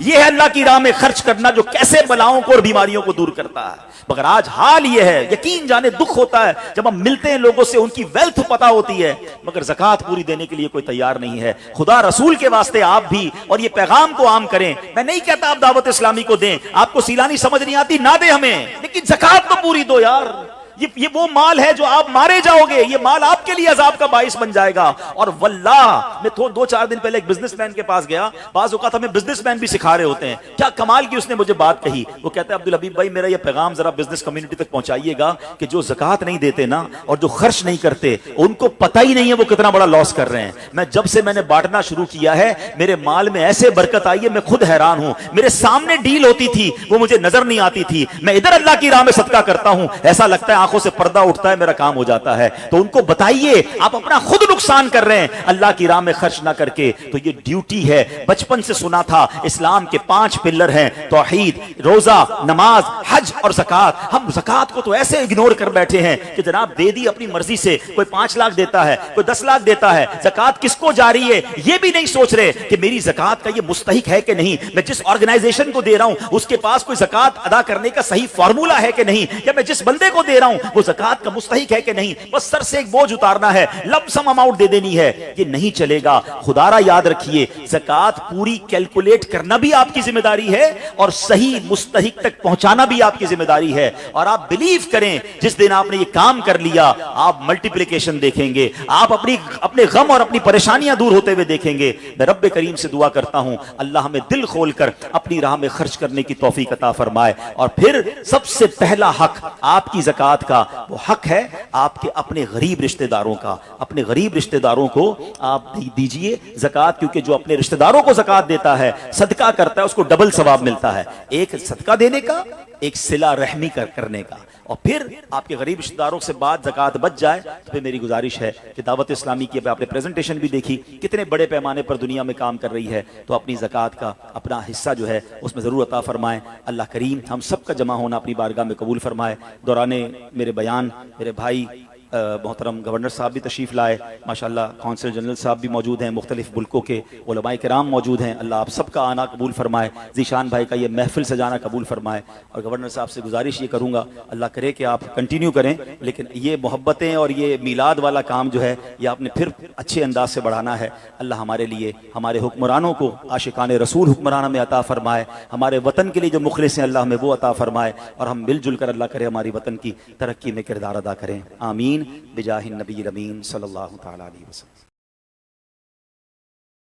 [SPEAKER 1] ये है अल्लाह की राह में खर्च करना, जो कैसे बलाओं को और बीमारियों को दूर करता है। मगर आज हाल ये है, यकीन जाने दुख होता है जब हम मिलते हैं लोगों से, उनकी वेल्थ पता होती है मगर ज़कात पूरी देने के लिए कोई तैयार नहीं है। खुदा रसूल के वास्ते आप भी और ये पैगाम को आम करें। मैं नहीं कहता आप दावत इस्लामी को दें, आपको सीलानी समझ नहीं आती ना दे हमें, लेकिन ज़कात तो पूरी दो यार। ये वो माल है जो आप मारे जाओगे, ये माल आपके लिए अजाब का बाइस बन जाएगा। और वल्लाह मैं 2-4 दिन पहले एक बिजनेसमैन के पास गया, बाज़ औक़ात हमें बिजनेसमैन भी सिखा रहे होते हैं। क्या कमाल की उसने मुझे बात कही, वो कहता है अब्दुल हबीब भाई मेरा ये पैगाम जरा बिजनेस कम्युनिटी तक पहुंचाइएगा कि जो ज़कात नहीं देते ना और जो खर्च नहीं करते, उनको पता ही नहीं है वो कितना बड़ा लॉस कर रहे हैं। मैं जब से मैंने बांटना शुरू किया है, मेरे माल में ऐसे बरकत आई है, मैं खुद हैरान हूं। मेरे सामने डील होती थी, वो मुझे नजर नहीं आती थी, मैं इधर अल्लाह की राह में सदका करता हूं, ऐसा लगता है आंखों से पर्दा उठता है, मेरा काम हो जाता है। तो उनको बताइए आप अपना खुद नुकसान कर रहे हैं अल्लाह की राह में खर्च ना करके। तो ये ड्यूटी है, बचपन से सुना था इस्लाम के 5 पिलर हैं, तौहीद, रोजा, नमाज, हज और ज़कात। हम ज़कात को तो ऐसे इग्नोर कर बैठे हैं कि जनाब दे दी अपनी मर्जी से, कोई 5 लाख देता है, कोई 10 लाख देता है, ज़कात किसको जा रही है ये भी नहीं सोच रहे कि मेरी ज़कात का ये मुस्तहिक है कि नहीं, मैं जिस ऑर्गेनाइजेशन को दे रहा हूं उसके पास कोई ज़कात अदा करने का सही फॉर्मूला है कि नहीं, या मैं जिस बंदे को दे रहा हूं वो ज़कात का मुस्तहिक है कि नहीं। बस सर से एक बोझ उतारना है, लमसम अमाउंट दे देनी है, ये नहीं चलेगा। खुदारा याद रखिए, ज़कात पूरी कैलकुलेट करना भी आपकी जिम्मेदारी है और सही मुस्तहिक तक पहुंचाना भी आपकी जिम्मेदारी है। और आप बिलीव करें, जिस दिन आपने ये काम कर लिया आप मल्टीप्लिकेशन देखेंगे, आप अपने गम और अपनी परेशानियां दूर होते हुए देखेंगे। मैं रब्बे करीम से दुआ करता हूं अल्लाह हमें दिल खोलकर अपनी राह में खर्च करने की तौफीक अता फरमाए। और फिर सबसे पहला हक आपकी ज़कात का वो हक है आपके अपने गरीब रिश्तेदारों का। अपने गरीब रिश्तेदारों को आप दीजिए ज़कात, क्योंकि जो अपने रिश्तेदारों को ज़कात देता है, सदका करता है, उसको डबल सवाब मिलता है, एक सदका देने का, एक सिला रहमी करने का। और फिर आपके गरीब रिश्तेदारों से बात ज़कात बच जाए तो फिर मेरी गुजारिश है कि दावत इस्लामी की आपने प्रेजेंटेशन भी देखी, कितने बड़े पैमाने पर दुनिया में काम कर रही है, तो अपनी ज़कात का अपना हिस्सा जो है उसमें ज़रूर अता फरमाएं। अल्लाह करीम हम सब का जमा होना अपनी बारगाह में कबूल फरमाए। दौराने मेरे बयान मेरे भाई मोहतरम गवर्नर साहब भी तशरीफ़ लाए, माशाल्लाह कौंसल जनरल साहब भी मौजूद हैं, मुख्तलिफ मुल्कों के उलमाए किराम मौजूद हैं। अल्लाह आप सबका आना कबूल फरमाए, ज़ीशान भाई का ये महफिल सजाना कबूल फरमाए। और गवर्नर साहब से गुजारिश ये करूँगा, अल्लाह करे कि आप कंटिन्यू करें, लेकिन ये मोहब्बतें और ये मीलाद वाला काम जो है ये आपने फिर अच्छे अंदाज से बढ़ाना है। अल्लाह हमारे लिए, हमारे हुक्मरानों को आशिकान रसूल हुक्मरान में अता फरमाए, हमारे वतन के लिए जो मुखलिस हैं अल्लाह हमें वो अता फरमाए, और हम मिलजुल कर अल्लाह करे हमारी वतन की तरक्की में किरदार अदा करें। आमीन बिजाहिन नबी अमीन सल्लल्लाहु तआला अलैहि वसल्लम।